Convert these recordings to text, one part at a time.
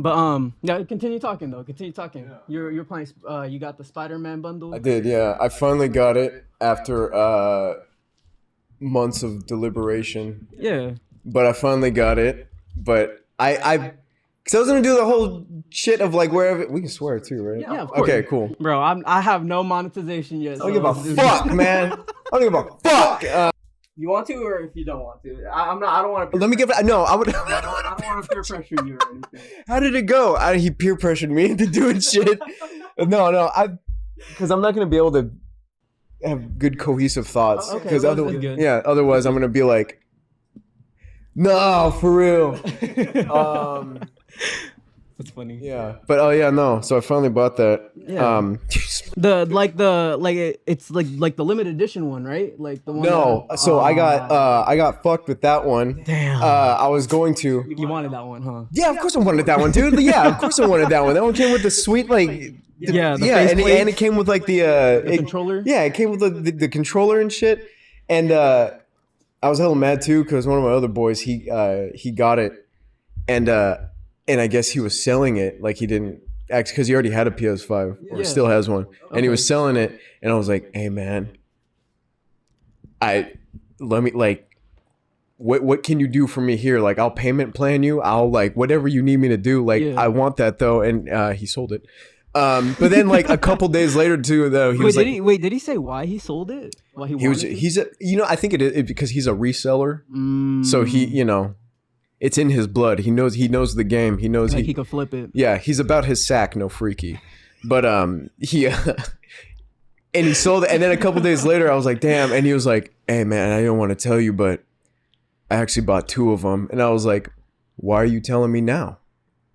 But yeah, continue talking though. Continue talking. You're playing. You got the Spider-Man bundle. I did, yeah. I finally got it after months of deliberation. Yeah. But I finally got it. But because I was gonna do the whole shit of like wherever we can swear too, right? Yeah, of course. Okay, cool. Bro, I have no monetization yet. I don't give a fuck, man. I don't give a fuck. You want to, or if you don't want to, I'm not. I don't want to. Let me give. No, I would. I don't want to peer pressure you or anything. How did it go? He peer pressured me into doing shit. No, because I'm not gonna be able to have good cohesive thoughts. Okay, Because good. Otherwise I'm gonna be like, no, for real. That's funny. Yeah, but no. So I finally bought that. Yeah. It's like the limited edition one, right? Like the one. No, so I got fucked with that one. Damn. I was going to. You wanted that one, huh? Yeah, of course I wanted that one, dude. Yeah, of course I wanted that one. That one came with the sweet the and it came with like the controller. Yeah, it came with the controller and shit. And I was hella mad too because one of my other boys he got it, and I guess he was selling it like he didn't actually because he already had a PS5 or still has one, and he was selling it, and I was like, hey man, what can you do for me here? Like, I'll payment plan you. I'll like whatever you need me to do. Like, I want that though. And he sold it. But then like a couple days later too, though, did he say why he sold it? Why he's I think it is because he's a reseller. So he, it's in his blood. He knows the game. He knows he could flip it. Yeah, he's about his sack, no freaky. But he and he sold it. And then a couple days later, I was like, damn. And he was like, hey man, I don't want to tell you, but I actually bought 2 of them. And I was like, why are you telling me now?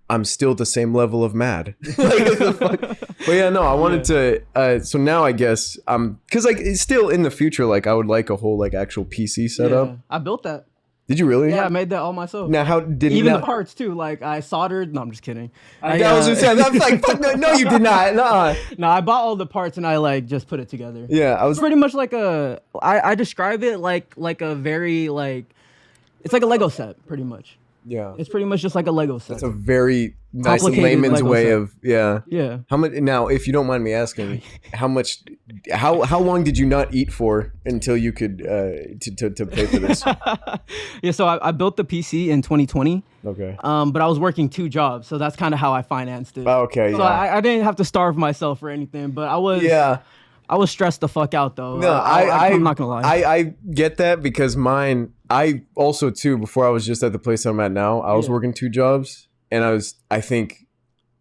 I'm still the same level of mad. But yeah, no, I wanted to. So now I guess because like it's still in the future. Like I would like a whole like actual PC setup. Yeah, I built that. Did you really? Yeah, I made that all myself. Now how did even the parts too? Like I soldered. No, I'm just kidding. I was just saying. I'm like, fuck, no, you did not. No, I bought all the parts and I like just put it together. Yeah, I was pretty much like I describe it like a very like it's like a Lego set, pretty much. Yeah, it's pretty much just like a Lego set. That's a very nice layman's Lego way set. of yeah. How much now? If you don't mind me asking, how long did you not eat for until you could to pay for this? Yeah, so I built the PC in 2020. Okay. But I was working 2 jobs, so that's kind of how I financed it. Okay. So I didn't have to starve myself or anything, but I was. Yeah. I was stressed the fuck out though. No, I'm not gonna lie. I get that because I also too, before I was just at the place I'm at now, I was working 2 jobs and I think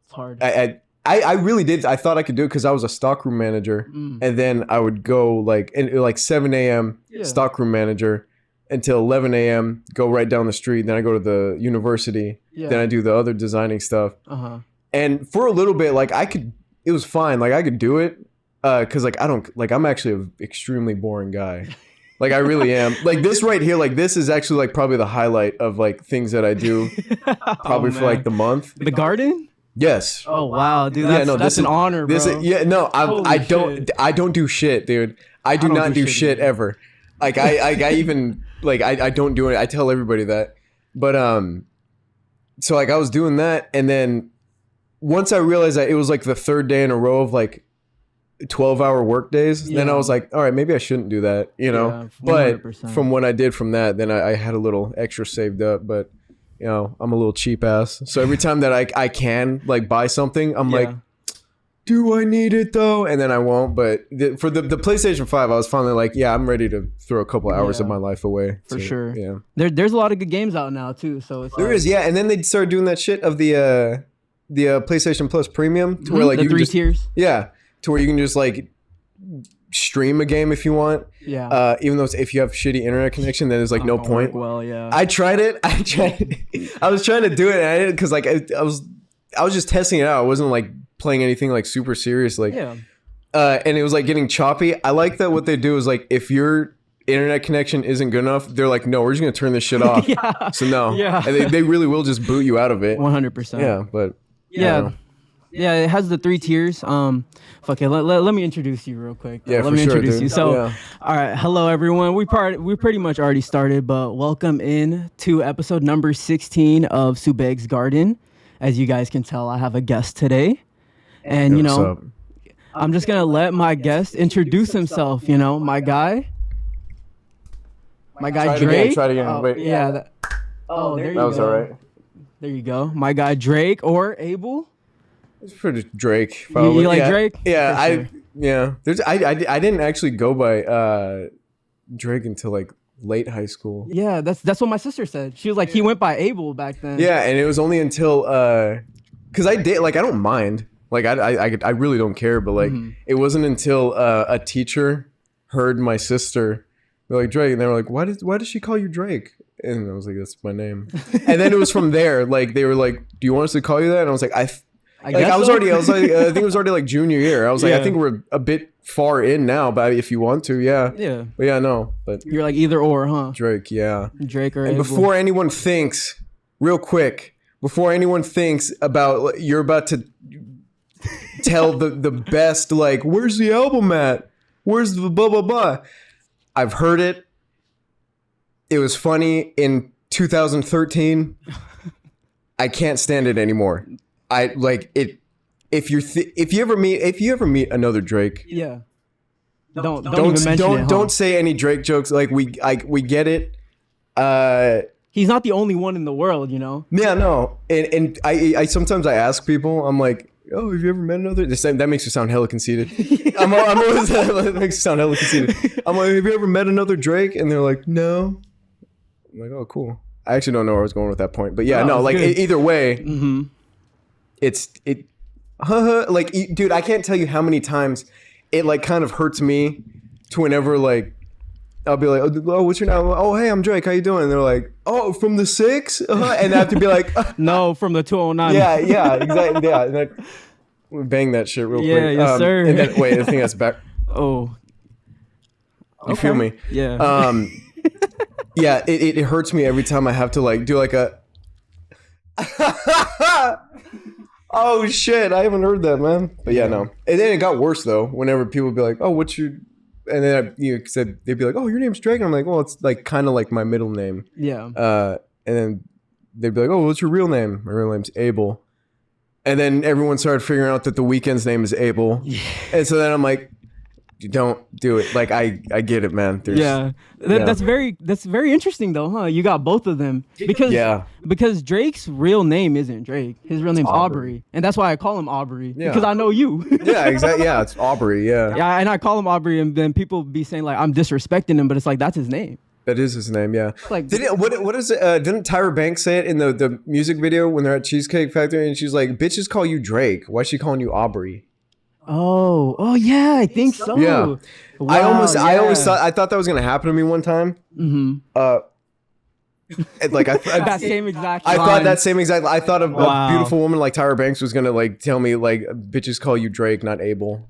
it's hard. I really did. I thought I could do it because I was a stockroom manager and then I would go like 7 a.m. stockroom manager until 11 a.m. go right down the street. Then I go to the university. Yeah. Then I do the other designing stuff. And for a little bit, like it was fine. Like I could do it. Cause like I'm actually an extremely boring guy. Like I really am. Like this right here, like this is actually like probably the highlight of like things that I do probably for like the month. The garden? Yes. Oh wow, dude. That's an honor, bro. I don't do shit, dude. I do not do shit ever. Like I even like I don't do it. I tell everybody that. But so like I was doing that and then once I realized that it was like the 3rd day in a row of like 12-hour work days, then I was like, all right, maybe I shouldn't do that, but from what I did from that, then I had a little extra saved up, but I'm a little cheap ass, so every time that I can like buy something, I'm like, do I need it though? And then I won't. But for the PlayStation 5, I was finally like, yeah, I'm ready to throw a couple hours of my life away for sure. Yeah, there's a lot of good games out now too, so it's there is, and then they started doing that shit of the PlayStation Plus Premium to where like the 3 tiers, to where you can just like stream a game if you want. Yeah. Even though if you have shitty internet connection, then there's like no point. Well, yeah. I tried it. I was trying to do it, and I didn't because like I was just testing it out. I wasn't like playing anything like super serious. Like, and it was like getting choppy. I like that what they do is like if your internet connection isn't good enough, they're like, no, we're just gonna turn this shit off. So no. Yeah. And they really will just boot you out of it. 100%. Yeah, but yeah, it has the 3 tiers. Fuck it. Let me introduce you real quick. Yeah, let me introduce dude. you. So, all right, hello everyone. We pretty much already started, but welcome in to episode number 16 of Subeg's Garden. as you guys can tell, I have a guest today. And, you know, I'm just going to let my guest introduce himself, you know, my guy Dreyk. Try it again. Oh, Wait. yeah. There you go. That was all right. There you go. My guy Dreyk or Abel. It's pretty Dreyk. Probably. You like Dreyk? Yeah, For sure. I didn't actually go by Dreyk until like late high school. Yeah, that's what my sister said. She was like, he went by Abel back then. Yeah, and it was only until because I don't mind. Like I really don't care, but like it wasn't until a teacher heard my sister be like Dreyk, and they were like, why does she call you Dreyk? And I was like, that's my name. And then it was from there. Like they were like, do you want us to call you that? And I was like, I think it was already like junior year. I was like, I think we're a bit far in now, but if you want to, yeah. But yeah, no. But you're like either or, huh? Dreyk, yeah. Dreyk or and Abel. Before anyone thinks, real quick, about you're about to tell the best, like, where's the album at? Where's the blah blah blah? I've heard it. It was funny in 2013. I can't stand it anymore. I like it. If you ever meet another Dreyk, yeah, don't even mention it, huh? Don't say any Dreyk jokes. Like we get it. He's not the only one in the world, you know. Yeah, no. And I sometimes I ask people. I'm like, oh, have you ever met another? That makes you sound hella conceited. I'm always that makes you sound hella conceited. I'm like, have you ever met another Dreyk? And they're like, no. I'm like, oh, cool. I actually don't know where I was going with that point, but yeah, no. Like either way. Like, dude, I can't tell you how many times it like kind of hurts me to whenever like I'll be like, oh, what's your name? Oh, hey, I'm Dreyk. How you doing? And they're like, oh, from the 6? And I have to be like, no, from the 209. Yeah, exactly. Yeah, and we bang that shit real quick. Yeah, yes, sir. And then wait, I think that's back. Oh, you feel me? Yeah. Yeah, it hurts me every time I have to like do like a. Oh shit! I haven't heard that, man. But yeah, no. And then it got worse though. Whenever people would be like, "Oh, what's your?" And then they'd be like, "Oh, your name's Dreyk." And I'm like, "Well, it's like kind of like my middle name." Yeah. And then they'd be like, "Oh, what's your real name?" My real name's Abel. And then everyone started figuring out that the Weeknd's name is Abel. Yeah. And so then I'm like, don't do it. Like I get it, man. That's very interesting though, huh? You got both of them because Drake's real name isn't Dreyk. His real name's Aubrey, and that's why I call him Aubrey because I know you. Yeah, exactly. Yeah, it's Aubrey. Yeah. Yeah, and I call him Aubrey, and then people be saying like I'm disrespecting him, but it's like that's his name. That is his name, yeah. Like, what is it? Didn't Tyra Banks say it in the music video when they're at Cheesecake Factory, and she's like, "Bitches call you Dreyk. Why is she calling you Aubrey?" Oh yeah, I think so. Yeah, wow, I thought that was gonna happen to me one time. Like that same exact. I thought that same exact. I thought of a beautiful woman like Tyra Banks was gonna like tell me like, "Bitches call you Dreyk, not Abel."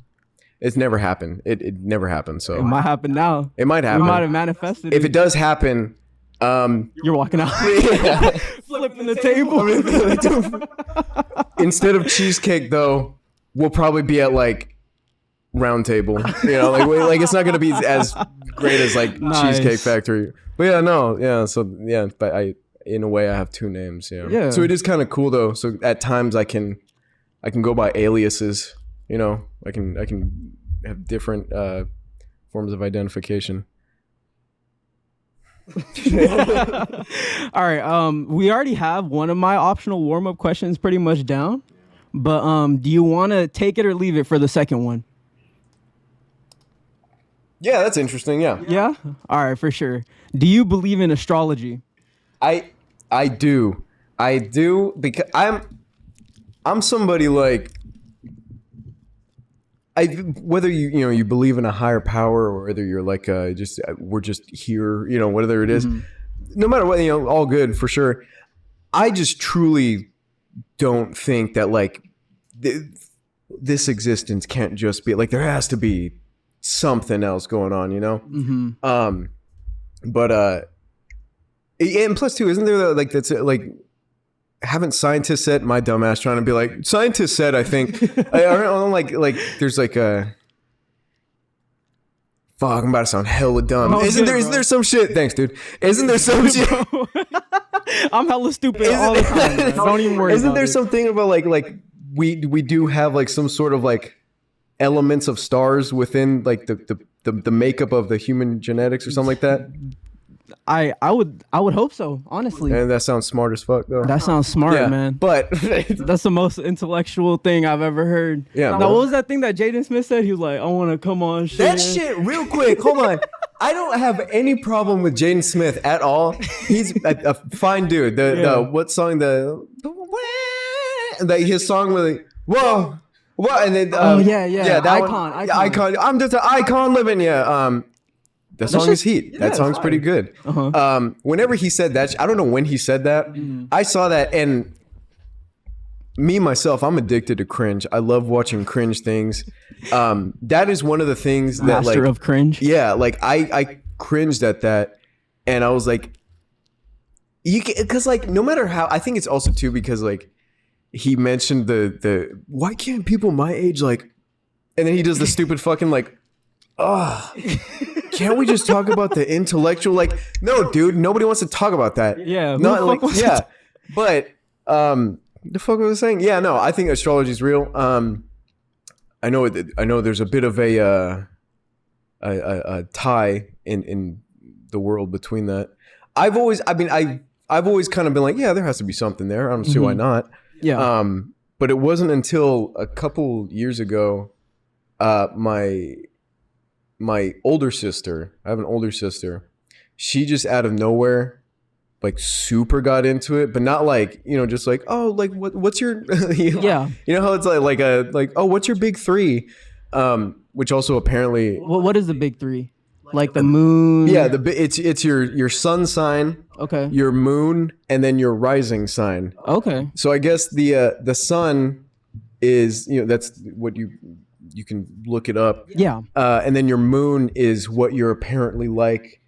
It's never happened. It never happened. So it might happen now. It might happen. We might have manifested. If it does happen, you're walking out, flipping the table. Instead of cheesecake, though, we'll probably be at like Round Table. You know, like it's not gonna be as great as like Cheesecake Factory. But yeah, no, yeah. So yeah, but in a way I have two names. Yeah. So it is kind of cool though. So at times I can go by aliases. You know, I can have different forms of identification. All right. We already have one of my optional warm-up questions pretty much down, but do you want to take it or leave it for the second one? Yeah, that's interesting. Yeah. Yeah. All right, for sure. Do you believe in astrology? I do because I'm somebody like. Whether you believe in a higher power or whether you're like we're just here, whatever it is, no matter what, all good for sure. I just truly don't think that like this existence can't just be like, there has to be something else going on, but and plus too, isn't there like that's like. Haven't scientists said, my dumbass trying to be like, scientists said, I think, I don't like there's like a, fuck, I'm about to sound hella dumb. Isn't there some shit, thanks dude, isn't there some shit, I'm hella stupid all the time. Don't even worry. Isn't there something about like we do have like some sort of like elements of stars within like the makeup of the human genetics or something like that? I would hope so, honestly. And that sounds smart as fuck, though. That sounds smart, man. But that's the most intellectual thing I've ever heard. Yeah. Now, what was that thing that Jaden Smith said? He was like, "I want to come on shit." That shit, real quick. Hold on. I don't have any problem with Jaden Smith at all. He's a fine dude. The what song? His song with whoa. What? And then that icon. I'm just an icon living. The song is heat. That song's pretty good. Whenever he said that, I don't know when he said that. I saw that, and me myself, I'm addicted to cringe. I love watching cringe things. That is one of the things that Master of cringe. Yeah, like I cringed at that, and I was like, because like no matter how, I think it's also too because like he mentioned the why can't people my age like, and then he does the stupid fucking like, can't we just talk about the intellectual? Like, no, dude, nobody wants to talk about that. Yeah, not like but the fuck was I saying? Yeah, no, I think astrology is real. I know there's a bit of a tie in the world between that. I've always kind of been like, yeah, there has to be something there. I don't see why not. Yeah. But it wasn't until a couple years ago, my older sister, I have an older sister, she just out of nowhere, like super got into it, but not like, just like, oh, like what's your, you know how it's like oh, what's your big three? Which also apparently. Well, what is the big three? Like the moon? Yeah, it's your sun sign, okay, your moon, and then your rising sign. Okay. So I guess the sun is, that's what you can look it up. Yeah. And then your moon is what you're apparently like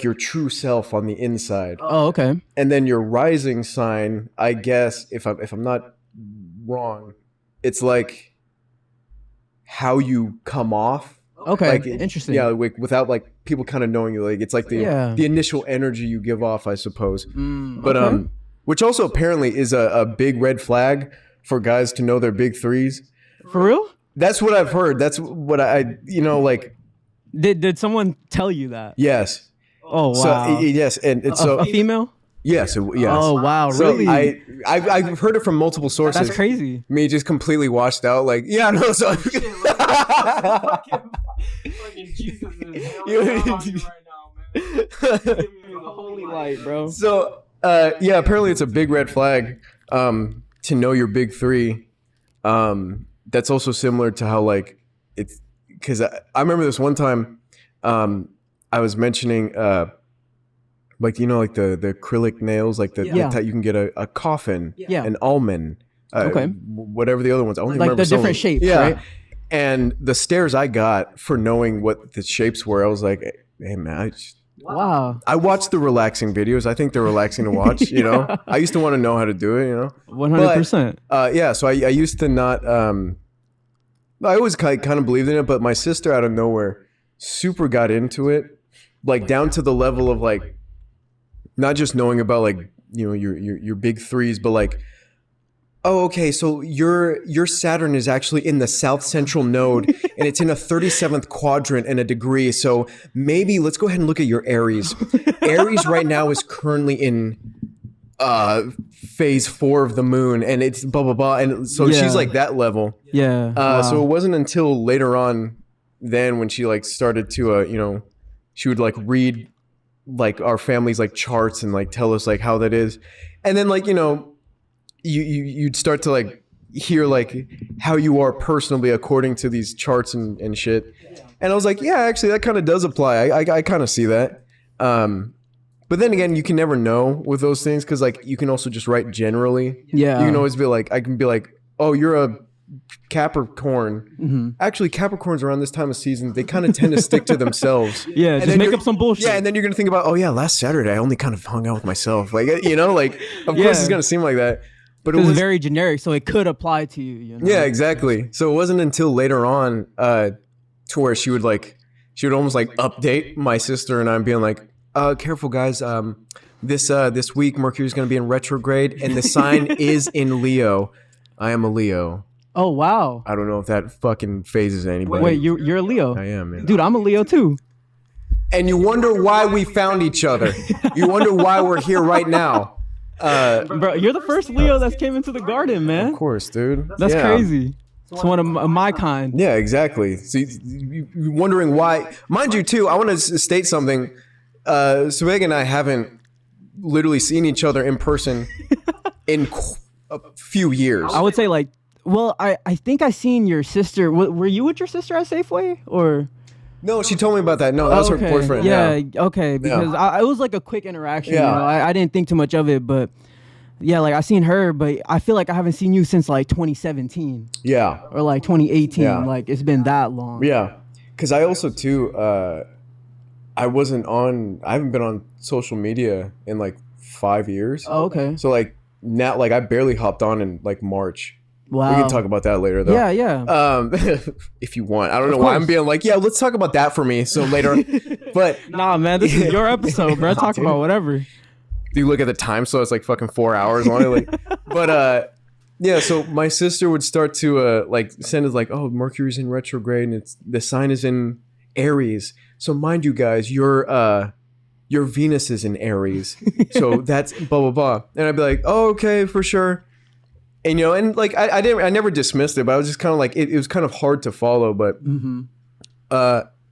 your true self on the inside. Oh, okay. And then your rising sign, I guess, if I'm not wrong, it's like how you come off. Okay, like, interesting. Yeah, like, without like people kind of knowing you, like it's like the initial energy you give off, I suppose. But okay. Which also apparently is a big red flag for guys to know their big threes. For real? That's what I've heard. That's what I like. Did someone tell you that? Yes. Oh wow. So yes, and it's a female. Yes. Yes. Oh wow. So really? I've heard it from multiple sources. That's crazy. Me just completely washed out. Like no. So. Fucking Jesus is right now, man. The holy light, bro. So apparently it's a big red flag to know your big three. That's also similar to how like it's because I remember this one time I was mentioning like like the acrylic nails, like the you can get a coffin, an almond, whatever the other ones. I only like remember the different shapes, right? And the stares I got for knowing what the shapes were, I was like, hey man, wow. I watch the relaxing videos. I think they're relaxing to watch, I used to want to know how to do it, 100%. So I used to not I always kind of believed in it, but my sister out of nowhere super got into it, like down to the level of like not just knowing about like your big threes, but like, oh, okay, so your Saturn is actually in the south central node and it's in a 37th quadrant and a degree. So maybe let's go ahead and look at your Aries. Aries right now is currently in phase 4 of the moon and it's blah, blah, blah. And so she's like that level. Yeah. Wow. So it wasn't until later on then when she like started to, she would like read like our family's like charts and like tell us like how that is. And then like, you'd start to like hear like how you are personally according to these charts and shit. And I was like, yeah, actually that kind of does apply. I kind of see that. But then again, you can never know with those things because like you can also just write generally. Yeah. You can always be like, I can be like, oh, you're a Capricorn. Mm-hmm. Actually, Capricorns around this time of season, they kind of tend to stick to themselves. Yeah, and just make up some bullshit. Yeah, and then you're gonna think about, oh yeah, last Saturday I only kind of hung out with myself. Like like of course it's gonna seem like that. But it was very generic, so it could apply to you. Yeah, exactly. So it wasn't until later on to where she would almost like update my sister and I'm being like, careful guys, this week Mercury's going to be in retrograde, and the sign is in Leo. I am a Leo. Oh wow! I don't know if that fucking phases anybody. Wait, you're a Leo? I am, man. Dude, I'm a Leo too. And you wonder why we found each other. You wonder why we're here right now. Bro, you're the first Leo that's came into the garden, man. Of course, dude. That's crazy. It's one of my kind. Yeah, exactly. So you're wondering why. Mind you, too, I want to state something. Subeg and I haven't literally seen each other in person in a few years. I would say like, well, I think I seen your sister. Were you with your sister at Safeway or? No, she told me about that. No, that was her boyfriend. Yeah, okay. Because it was like a quick interaction. Yeah. You know? I didn't think too much of it, but yeah, like I seen her, but I feel like I haven't seen you since like 2017. Yeah. Or like 2018. Yeah. Like it's been that long. Yeah. Because I also too, I haven't been on social media in like 5 years. Oh, okay. So like now, like I barely hopped on in like March. Wow. We can talk about that later, though. Yeah, yeah. If you want. I don't know why I'm being like, yeah, let's talk about that for me. So later, but nah, man, this is your episode, bro. Talk about whatever. You look at the time, so it's like fucking 4 hours long. Like, but yeah. So my sister would start to like send us like, oh, Mercury's in retrograde, and the sign is in Aries. So mind you, guys, your Venus is in Aries. So that's blah blah blah. And I'd be like, oh, okay, for sure. And you know, and like I never dismissed it, but I was just kind of like it was kind of hard to follow. But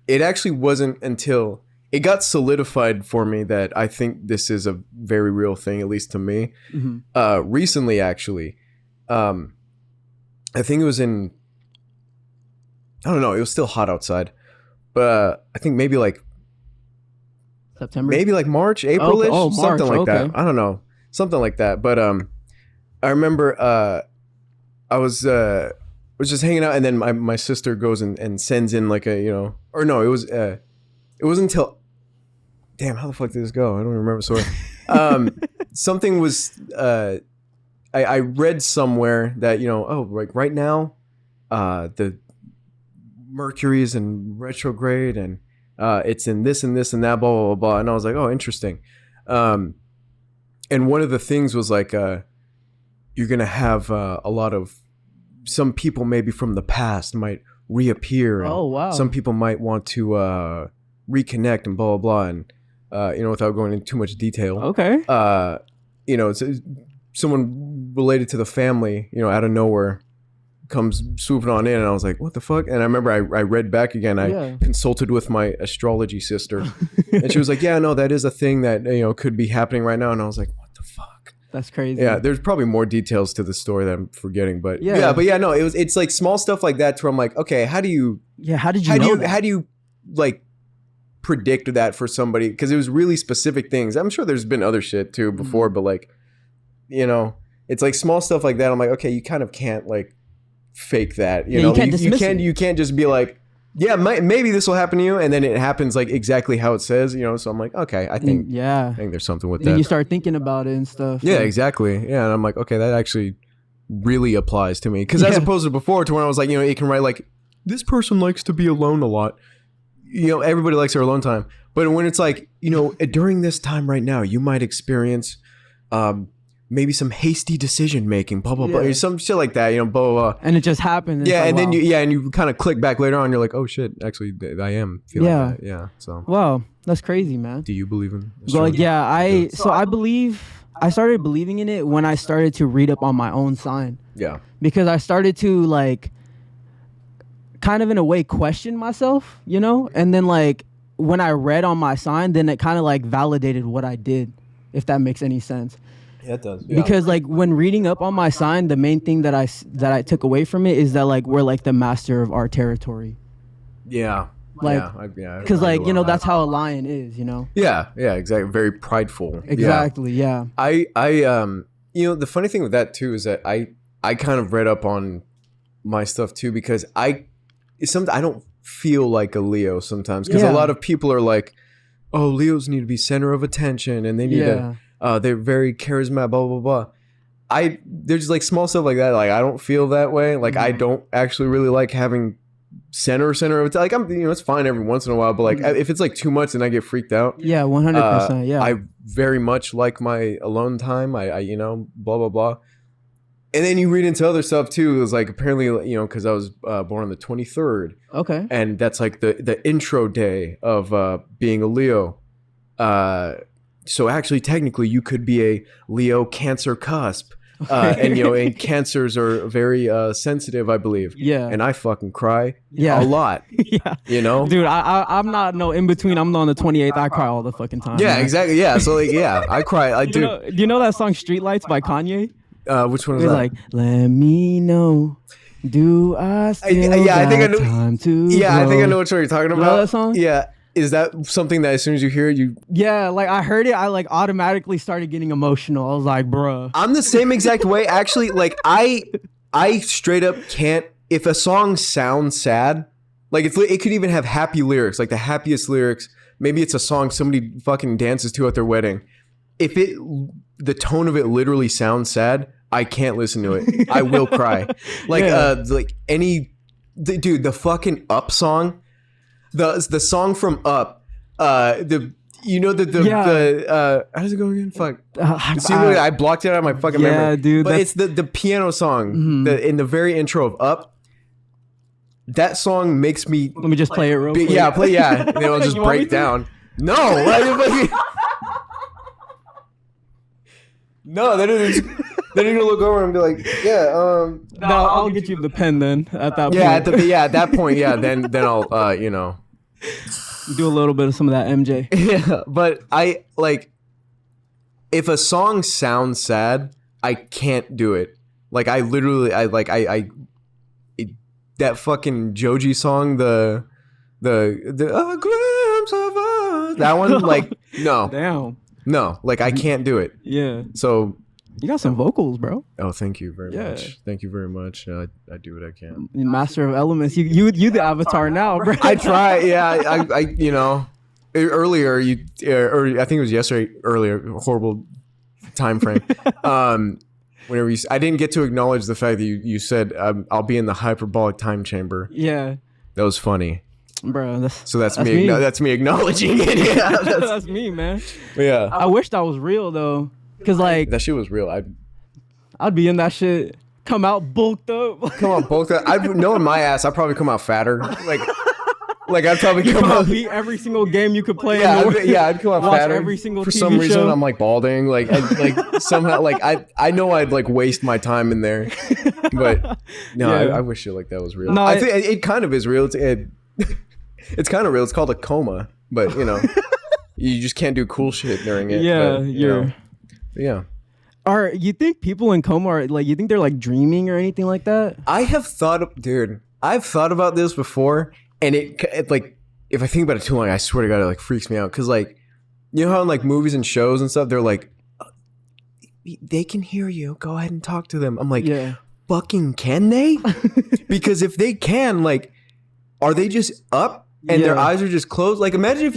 it actually wasn't until it got solidified for me that I think this is a very real thing, at least to me. Recently, actually, I think it was I don't know, it was still hot outside, but I think maybe like September, maybe like March, April-ish, something like that. I don't know, something like that. But I remember I was just hanging out, and then my sister goes and sends in like a, you know, or no, it wasn't until, damn, how the fuck did this go? I don't remember. Sorry. Something was I read somewhere that, you know, oh, like right now the Mercury is in retrograde, and it's in this and this and that, blah blah blah blah. And I was like, oh, interesting. And one of the things was like you're going to have a lot of, some people maybe from the past might reappear. And oh, wow. Some people might want to reconnect and blah, blah, blah. And, you know, without going into too much detail. Okay. You know, it's someone related to the family, you know, out of nowhere comes swooping on in. And I was like, what the fuck? And I remember I read back again. I consulted with my astrology sister. And she was like, yeah, no, that is a thing that, you know, could be happening right now. And I was like, what the fuck? That's crazy. Yeah, there's probably more details to the story that I'm forgetting, but no, it's like small stuff like that where I'm like, okay, how do you like predict that for somebody? Because it was really specific things. I'm sure there's been other shit too before, but like, you know, it's like small stuff like that. I'm like, okay, you kind of can't like fake that, you know, you can't dismiss it. You can't just be like, yeah, maybe this will happen to you, and then it happens like exactly how it says, you know. So I'm like, okay, I think there's something with that. Then you start thinking about it and stuff. Yeah, exactly. Yeah, and I'm like, okay, that actually really applies to me, because as opposed to before, to when I was like, you know, it can write like, this person likes to be alone a lot. You know, everybody likes their alone time, but when it's like, you know, during this time right now, you might experience maybe some hasty decision making, blah blah blah, some shit like that, you know, blah blah blah. And it just happened. And then you kind of click back later on. You're like, oh shit, actually, I am feeling that. Yeah. So. Wow, that's crazy, man. Do you believe in astrology? Well, yeah, I started believing in it when I started to read up on my own sign. Yeah. Because I started to like, kind of in a way, question myself, you know, and then like when I read on my sign, then it kind of like validated what I did, if that makes any sense. Yeah, it does. Yeah. Because like when reading up on my sign, the main thing that I took away from it is that like we're like the master of our territory. Yeah. Like, because like, you know, that's how a lion is, you know. Yeah, exactly. Very prideful. Exactly. Yeah. I you know, the funny thing with that too is that I kind of read up on my stuff too, because I don't feel like a Leo sometimes, because a lot of people are like, oh, Leos need to be center of attention, and they need to. They're very charismatic, blah, blah, blah. There's like small stuff like that. Like, I don't feel that way. Like, I don't actually really like having center of it. Like I'm, it's fine every once in a while, but like if it's like too much, then I get freaked out. Yeah, 100%. Yeah, I very much like my alone time. I blah blah blah. And then you read into other stuff too. It was like apparently because I was born on the 23rd. Okay. And that's like the intro day of being a Leo. So actually, technically, you could be a Leo Cancer cusp. And cancers are very sensitive, I believe. Yeah. And I fucking cry a lot. Yeah. Dude, I'm not no in between. I'm on the 28th. I cry all the fucking time. Yeah, man. Exactly. Yeah. So like, yeah, I cry. I do. Do you know that song "Streetlights" by Kanye? Which one is that? Like, let me know. Do I still I think I know. Time to grow? I think I know which one you're talking about. You know that song? Yeah. Is that something that as soon as you hear it, you... Yeah, like I heard it, I like automatically started getting emotional. I was like, bruh. I'm the same exact way. Actually, like I straight up can't... If a song sounds sad, like it could even have happy lyrics, like the happiest lyrics. Maybe it's a song somebody fucking dances to at their wedding. If the tone of it literally sounds sad, I can't listen to it. I will cry. Like, the fucking Up song... The song from Up, how does it go again? Fuck. I blocked it out of my fucking memory. Yeah, dude. But it's the piano song in the very intro of Up. That song makes me. Let me just play it real quick. Yeah, play. Yeah, and then I'll just break down. No, no. Then you're gonna look over and be like, yeah. No, I'll get you the pen then. At that point. At that point, yeah. Then I'll do a little bit of some of that MJ. Yeah, but I like if a song sounds sad, I can't do it. Like I that fucking Joji song, the a glimpse of us, that one, like no. Damn. No, like I can't do it. Yeah. So you got some vocals, bro. Oh, thank you very much. Thank you very much. I do what I can. Master of Elements. You the avatar now, bro. I try. Yeah. I earlier or I think it was yesterday. Earlier, horrible time frame. Whenever I didn't get to acknowledge the fact that you said I'll be in the hyperbolic time chamber. Yeah. That was funny. Bro, that's me. No, that's me acknowledging it. Yeah, that's me, man. Yeah. I wish that was real though. Cause like that shit was real. I'd be in that shit. Come out bulked up. Knowing my ass, I'd probably come out fatter. Like I'd probably come out beat every single game you could play. Yeah, I'd come out fatter. Every single for TV some reason show. I'm like balding. Like somehow like I know I'd like waste my time in there. But no, I wish shit like that was real. No, I think it kind of is real. It's kind of real. It's called a coma, but you just can't do cool shit during it. Yeah, but, yeah. You think people in coma are like, you think they're like dreaming or anything like that? I've thought about this before, and it like, if I think about it too long, I swear to God, it like freaks me out. Cause like, you know how in like movies and shows and stuff, they're like, they can hear you. Go ahead and talk to them. I'm like, fucking can they? Because if they can, like, are they just up? And their eyes are just closed. Like, imagine if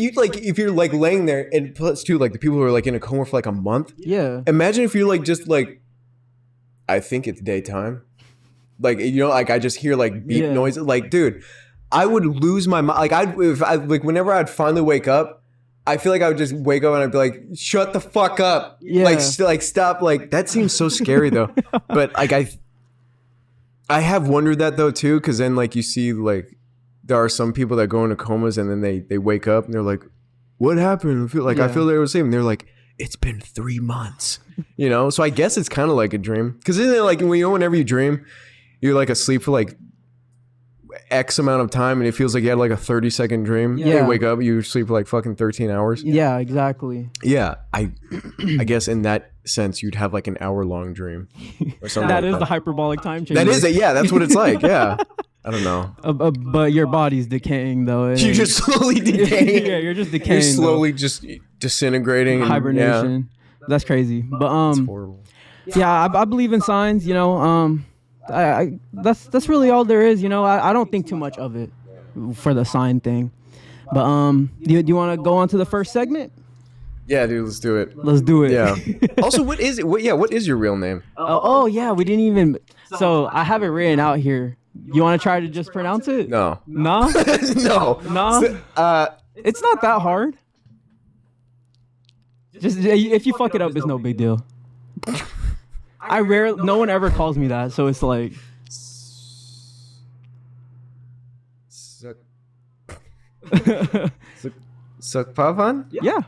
you're like laying there, and plus too, like the people who are like in a coma for like a month. Yeah. Imagine if you're like just like, I think it's daytime. Like like I just hear like beep noises. Like, dude, I would lose my mind. Like whenever I'd finally wake up, I feel like I would just wake up and I'd be like, shut the fuck up. Yeah. Like stop. Like that seems so scary though. But like I have wondered that though too, because then like you see like. There are some people that go into comas and then they wake up and they're like, what happened? I feel they were safe. And they're like, it's been 3 months, So I guess it's kind of like a dream. Because isn't it like whenever you dream, you're like asleep for like X amount of time and it feels like you had like a 30-second dream. Yeah. You wake up, you sleep for like fucking 13 hours. Yeah, exactly. Yeah. I guess in that sense, you'd have like an hour-long dream or something. That is the hyperbolic time chamber. That is it. Yeah, that's what it's like. Yeah. I don't know. But your body's decaying though. You're just slowly decaying. Yeah, you're just decaying. You're slowly just disintegrating. Hibernation. Yeah. That's crazy. But That's horrible. Yeah, I believe in signs. That's really all there is. I don't think too much of it for the sign thing. But do you want to go on to the first segment? Yeah, dude, let's do it. Let's do it. Yeah. Also, what is it? What is your real name? Oh yeah, we didn't even. So I have it written out here. You want to try to just pronounce it? No. Nah? No. Nah? It's not that hard. Just if you fuck it up, it's no big deal. No one ever calls me that, so it's like Sukpavan? yeah.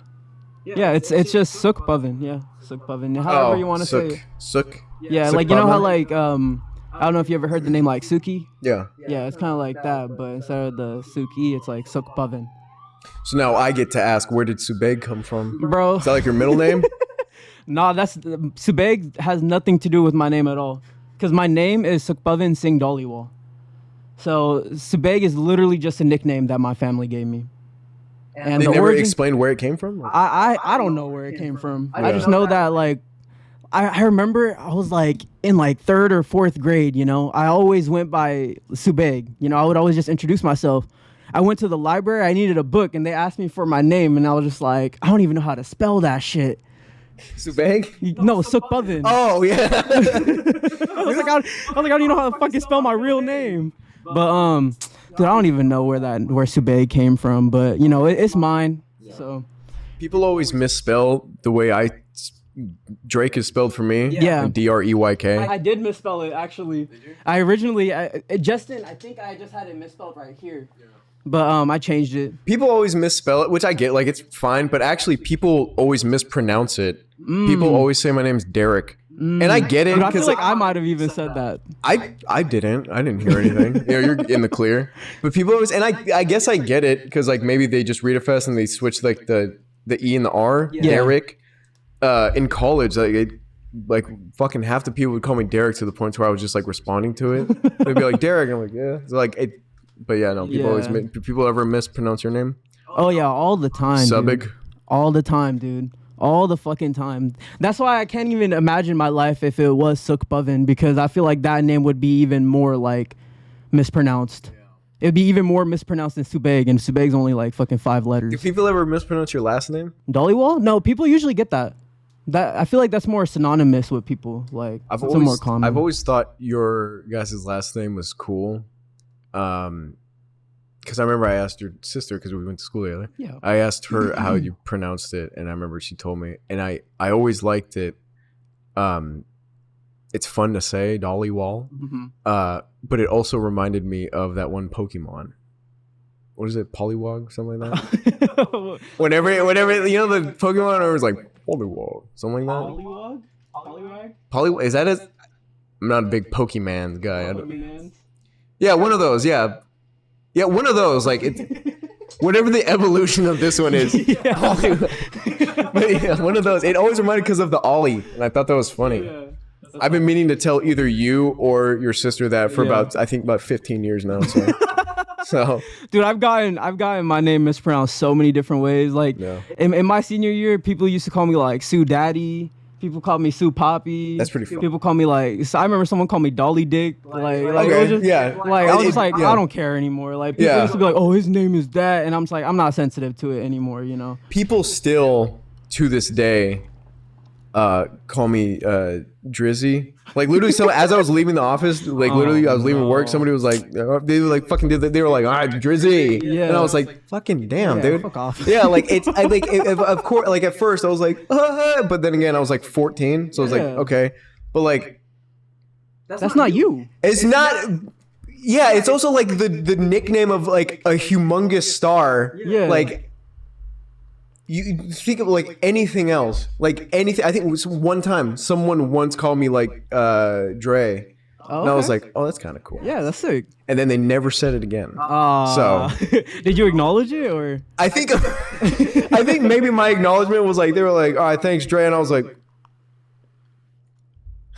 It's just Sukpavan, yeah. Sukpavan. However you want to say it. Suk. Yeah, like you know how like I don't know if you ever heard the name like Suki. Yeah. Yeah, it's kind of like that, but instead of the Suki, it's like Sukpavan. So now I get to ask, where did Subeg come from? Bro. Is that like your middle name? Nah, Subeg has nothing to do with my name at all. Because my name is Sukpavan Singh Dhaliwal. So Subeg is literally just a nickname that my family gave me. And they never explained where it came from? I don't know where it came from. I just know that like I remember I was like in like 3rd or 4th grade, you know. I always went by Subeg. You know, I would always just introduce myself. I went to the library, I needed a book, and they asked me for my name, and I was just like, I don't even know how to spell that shit. Subeg? No, Sukpavan. Oh, yeah. I was like, I don't even know how to fucking spell my real name. But, dude, I don't even know where Subeg came from, but, you know, it's mine, so. People always misspell the way Dreyk is spelled for me. Yeah. Dreyk. I did misspell it, actually. Did you? Justin, I think I just had it misspelled right here. Yeah. But I changed it. People always misspell it, which I get, like it's fine, but actually people always mispronounce it. People always say my name's Derek. And I get it. Dude, I feel like I might have even said that. I didn't hear anything. You know, you're in the clear. But people always, and I guess I get it, because like maybe they just read it fast and they switch like the E and the R. Yeah. Derek. In college, like fucking half the people would call me Derek to the point where I was just like responding to it. They'd be like, Derek. I'm like, yeah. It's like it. But yeah, no, people ever mispronounce your name? Oh yeah, all the time. Subeg? Dude. All the time, dude. All the fucking time. That's why I can't even imagine my life if it was Sukpavan, because I feel like that name would be even more like mispronounced. Yeah. It'd be even more mispronounced than Subeg, and Subeg's only like fucking 5 letters. Do people ever mispronounce your last name? Dhaliwal? No, people usually get that. I feel like that's more synonymous with people. Like it's more common. I've always thought your guys' last name was cool. Because I remember I asked your sister, because we went to school together. Yeah. I asked her how you pronounced it, and I remember she told me, and I always liked it. It's fun to say, Dhaliwal. Mm-hmm. But it also reminded me of that one Pokemon. What is it, Poliwag, something like that? whenever you know the Pokemon was like Poliwag, something like that. Poliwag? Is that it? I'm not a big Pokemon guy. Yeah, one of those. Yeah, one of those. Like it's whatever the evolution of this one is. But yeah, one of those. It always reminded because of the Ollie, and I thought that was funny. Yeah. I've been meaning to tell either you or your sister that for about 15 years now. So, dude, I've gotten my name mispronounced so many different ways. Like in my senior year, people used to call me like Sue Daddy. People called me Sue Poppy. That's pretty fun. People call me like, so I remember someone called me Dolly Dick. Like okay, it was just, like I was just like, yeah. I don't care anymore. Like people used to be like, oh, his name is that, and I'm just like, I'm not sensitive to it anymore. You know. People still to this day call me Drizzy. Like literally, as I was leaving the office, like literally, I was leaving work. Somebody was like, they were like fucking, they were like, all right, Drizzy, and I was like, fucking damn, dude. Fuck off. Yeah, like it's, of course, like at first I was like, but then again, I was like 14, so I was like, okay, but like, that's not you. It's not. Yeah, it's also like the nickname of like a humongous star. Yeah, like. You think of like anything else, like anything. I think it was one time someone once called me like Dre, and I was like, oh, that's kind of cool. Yeah, that's sick. And then they never said it again. So did you acknowledge it, or I think maybe my acknowledgement was like, they were like, all right, thanks, Dre, and I was like.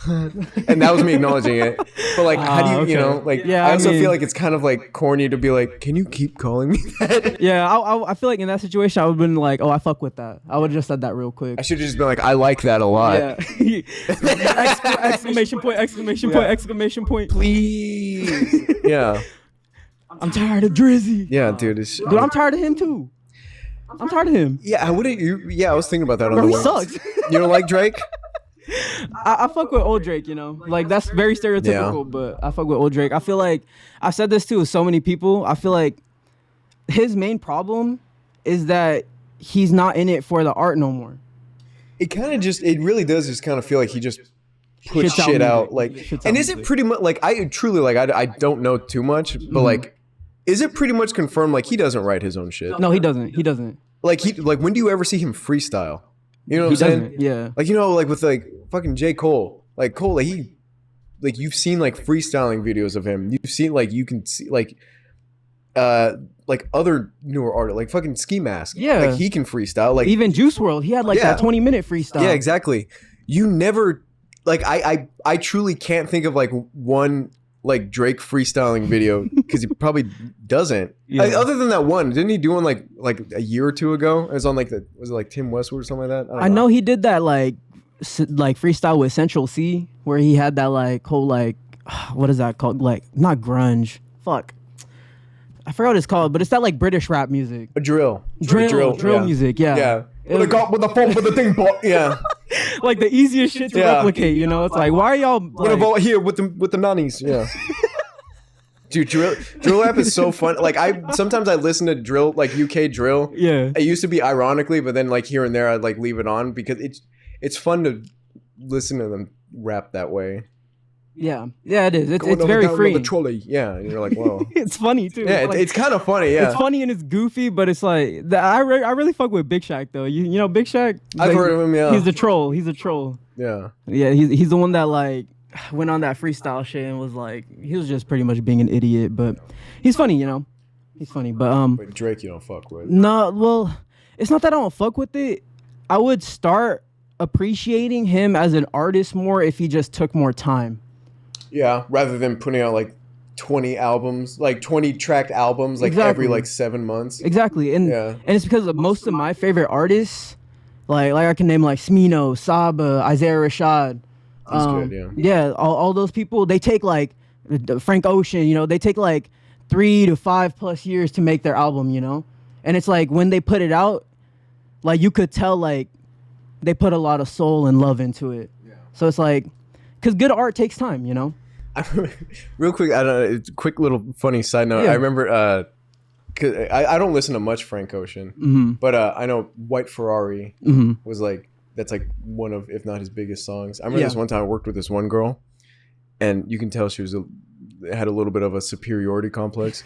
And that was me acknowledging it. But like, how do you, you know, like, I also feel like it's kind of like corny to be like, can you keep calling me that? Yeah, I feel like in that situation, I would have been like, oh, I fuck with that. I would have just said that real quick. I should have just been like, I like that a lot. Yeah. Exclamation point, exclamation point, exclamation point. Please. Yeah. I'm tired of Drizzy. Yeah, dude. Dude, I'm tired of him too. I'm tired of him. Yeah, I was thinking about that on the way. He sucks. You don't like Drake? I fuck with old Drake, you know, like that's very stereotypical, but I fuck with old Drake. I feel like I've said this too with so many people. I feel like his main problem is that he's not in it for the art no more. It really does just kind of feel like he just puts shit out. Like, and is it pretty much like I truly like I don't know too much, but like, is it pretty much confirmed like he doesn't write his own shit? No, he doesn't. He doesn't. Like when do you ever see him freestyle? You know what I'm saying? Yeah. Like, you know, like with like fucking J. Cole. Like Cole, like you've seen like freestyling videos of him. You've seen like you can see like other newer artists, like fucking Ski Mask. Yeah. Like he can freestyle. Like even Juice WRLD, he had like that 20-minute freestyle. Yeah, exactly. You never like I truly can't think of like one like Drake freestyling video because he probably doesn't. Yeah. Like, other than that one, didn't he do one like a year or two ago? It was on like was it like Tim Westwood or something like that? I know he did that like freestyle with Central C where he had that like whole like what is that called? Like not grunge. Fuck. I forgot what it's called, but it's that like British rap music. A drill music. Yeah. Yeah. With the thing, yeah. Like the easiest shit to replicate, you know? It's like, why are y'all like... here with the nannies? Yeah. Dude, drill rap is so fun. Like sometimes I listen to drill, like UK drill. Yeah. It used to be ironically, but then like here and there I'd like leave it on because it's fun to listen to them rap that way. Yeah, it is. It's very free. The trolley. Yeah, and you're like, whoa. It's funny too. Yeah, it's kind of funny. Yeah, it's funny and it's goofy, but it's like I really fuck with Big Shaq though. You know Big Shaq? I've heard of him. Yeah, he's a troll. Yeah. Yeah, he's the one that like went on that freestyle shit and was like he was just pretty much being an idiot, but he's funny, you know. He's funny, but But Drake, you don't fuck with. No, well, it's not that I don't fuck with it. I would start appreciating him as an artist more if he just took more time. Yeah, rather than putting out like 20 albums, like 20 tracked albums, like every like 7 months. Exactly, and it's because of most of my favorite artists, like I can name like Smino, Saba, Isaiah Rashad. That's good, yeah. Yeah, all those people, they take like Frank Ocean, you know, they take like 3 to 5 plus years to make their album, you know, and it's like when they put it out, like you could tell like they put a lot of soul and love into it. Yeah. So it's like, because good art takes time, you know. Real quick, quick little funny side note. Yeah. I remember, cause I don't listen to much Frank Ocean, but I know White Ferrari was like that's like one of, if not his biggest songs. I remember this one time I worked with this one girl, and you can tell she was had a little bit of a superiority complex.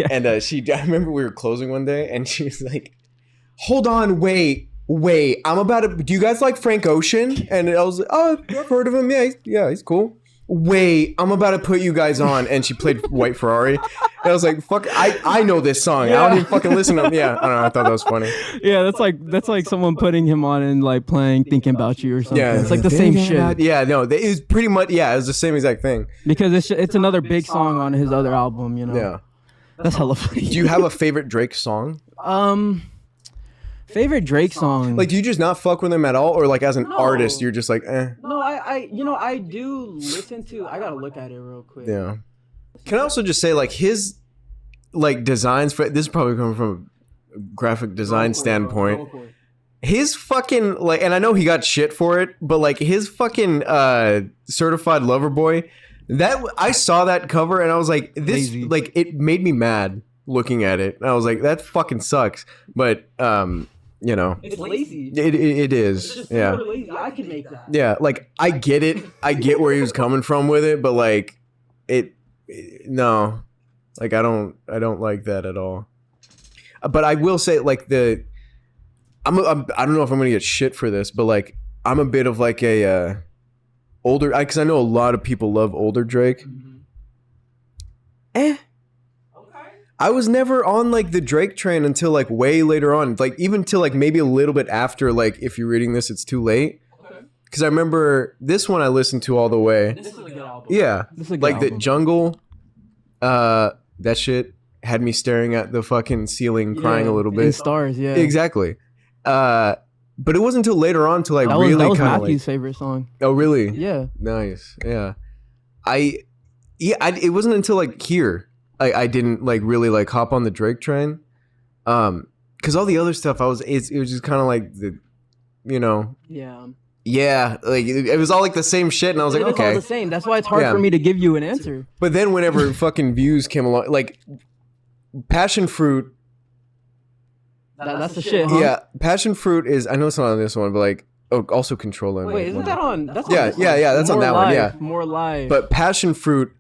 And I remember we were closing one day, and she was like, "Hold on, wait, I'm about to. Do you guys like Frank Ocean?" And I was like, "Oh, I've heard of him. Yeah, he's cool." Wait, I'm about to put you guys on. And she played White Ferrari. And I was like, fuck, I know this song. Yeah. I don't even fucking listen to him. Yeah, I don't know. I thought that was funny. Yeah, that's like someone putting him on and like playing Thinking About You or something. Yeah, it's like the same shit. Yeah, no, it was pretty much, it was the same exact thing. Because it's another big song on his other album, you know? Yeah. That's hella funny. Do you have a favorite Drake song? Favorite Drake song? Like, do you just not fuck with him at all, or like as an artist, you're just like, eh? No, I do listen to. I gotta look at it real quick. Yeah. Can I also just say, like, his like designs for this is probably coming from a graphic design standpoint. His fucking like, and I know he got shit for it, but like his fucking Certified Lover Boy, that I saw that cover and I was like, this like it made me mad looking at it. And I was like, that fucking sucks, but you know, it's lazy. It is. It's just super lazy. I can make that. Yeah, like I get it. I get where he was coming from with it, but like no, like I don't like that at all. But I will say, like I don't know if I'm gonna get shit for this, but like I'm a bit of like a older, because I know a lot of people love older Drake. I was never on like the Drake train until like way later on, like even till like maybe a little bit after, like if you're reading this, it's too late. Because I remember this one I listened to all the way. This is a good album. Yeah, like album. The Jungle, that shit had me staring at the fucking ceiling, crying a little bit. And Stars, yeah, exactly. But it wasn't until later on till I really kind of that was Matthew's favorite song. Oh really? Yeah. Nice. Yeah. It wasn't until like here. I didn't like really like hop on the Drake train, because all the other stuff it was just kind of like the, you know, Yeah, like it was all like the same shit, and I was like, It's all okay. the same. That's why it's hard for me to give you an answer. But then whenever fucking Views came along, like Passion Fruit. That's the shit, huh? Yeah, Passion Fruit is. I know it's not on this one, but like, also Controller. Wait, isn't that on? That's on yeah, this yeah, one. yeah. That's More on that live, one. Yeah, More Live. But Passion Fruit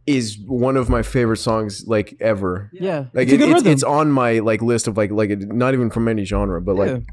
is one of my favorite songs like ever. Yeah, like it's on my like list of like not even from any genre, but like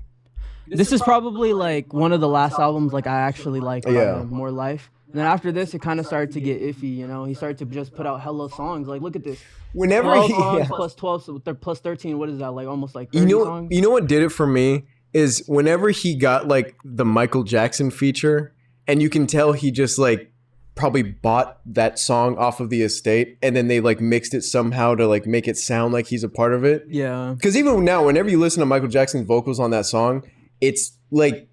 this is probably like one of the last albums like I actually like. More Life. And then after this, it kind of started to get iffy. You know, he started to just put out hella songs. Like, look at this. Whenever 12 songs plus 12, so plus 13. What is that? Like almost like 30 songs. You know what did it for me is whenever he got like the Michael Jackson feature, and you can tell he just like probably bought that song off of the estate, and then they like mixed it somehow to like make it sound like he's a part of it. Yeah. Because even now, whenever you listen to Michael Jackson's vocals on that song, it's like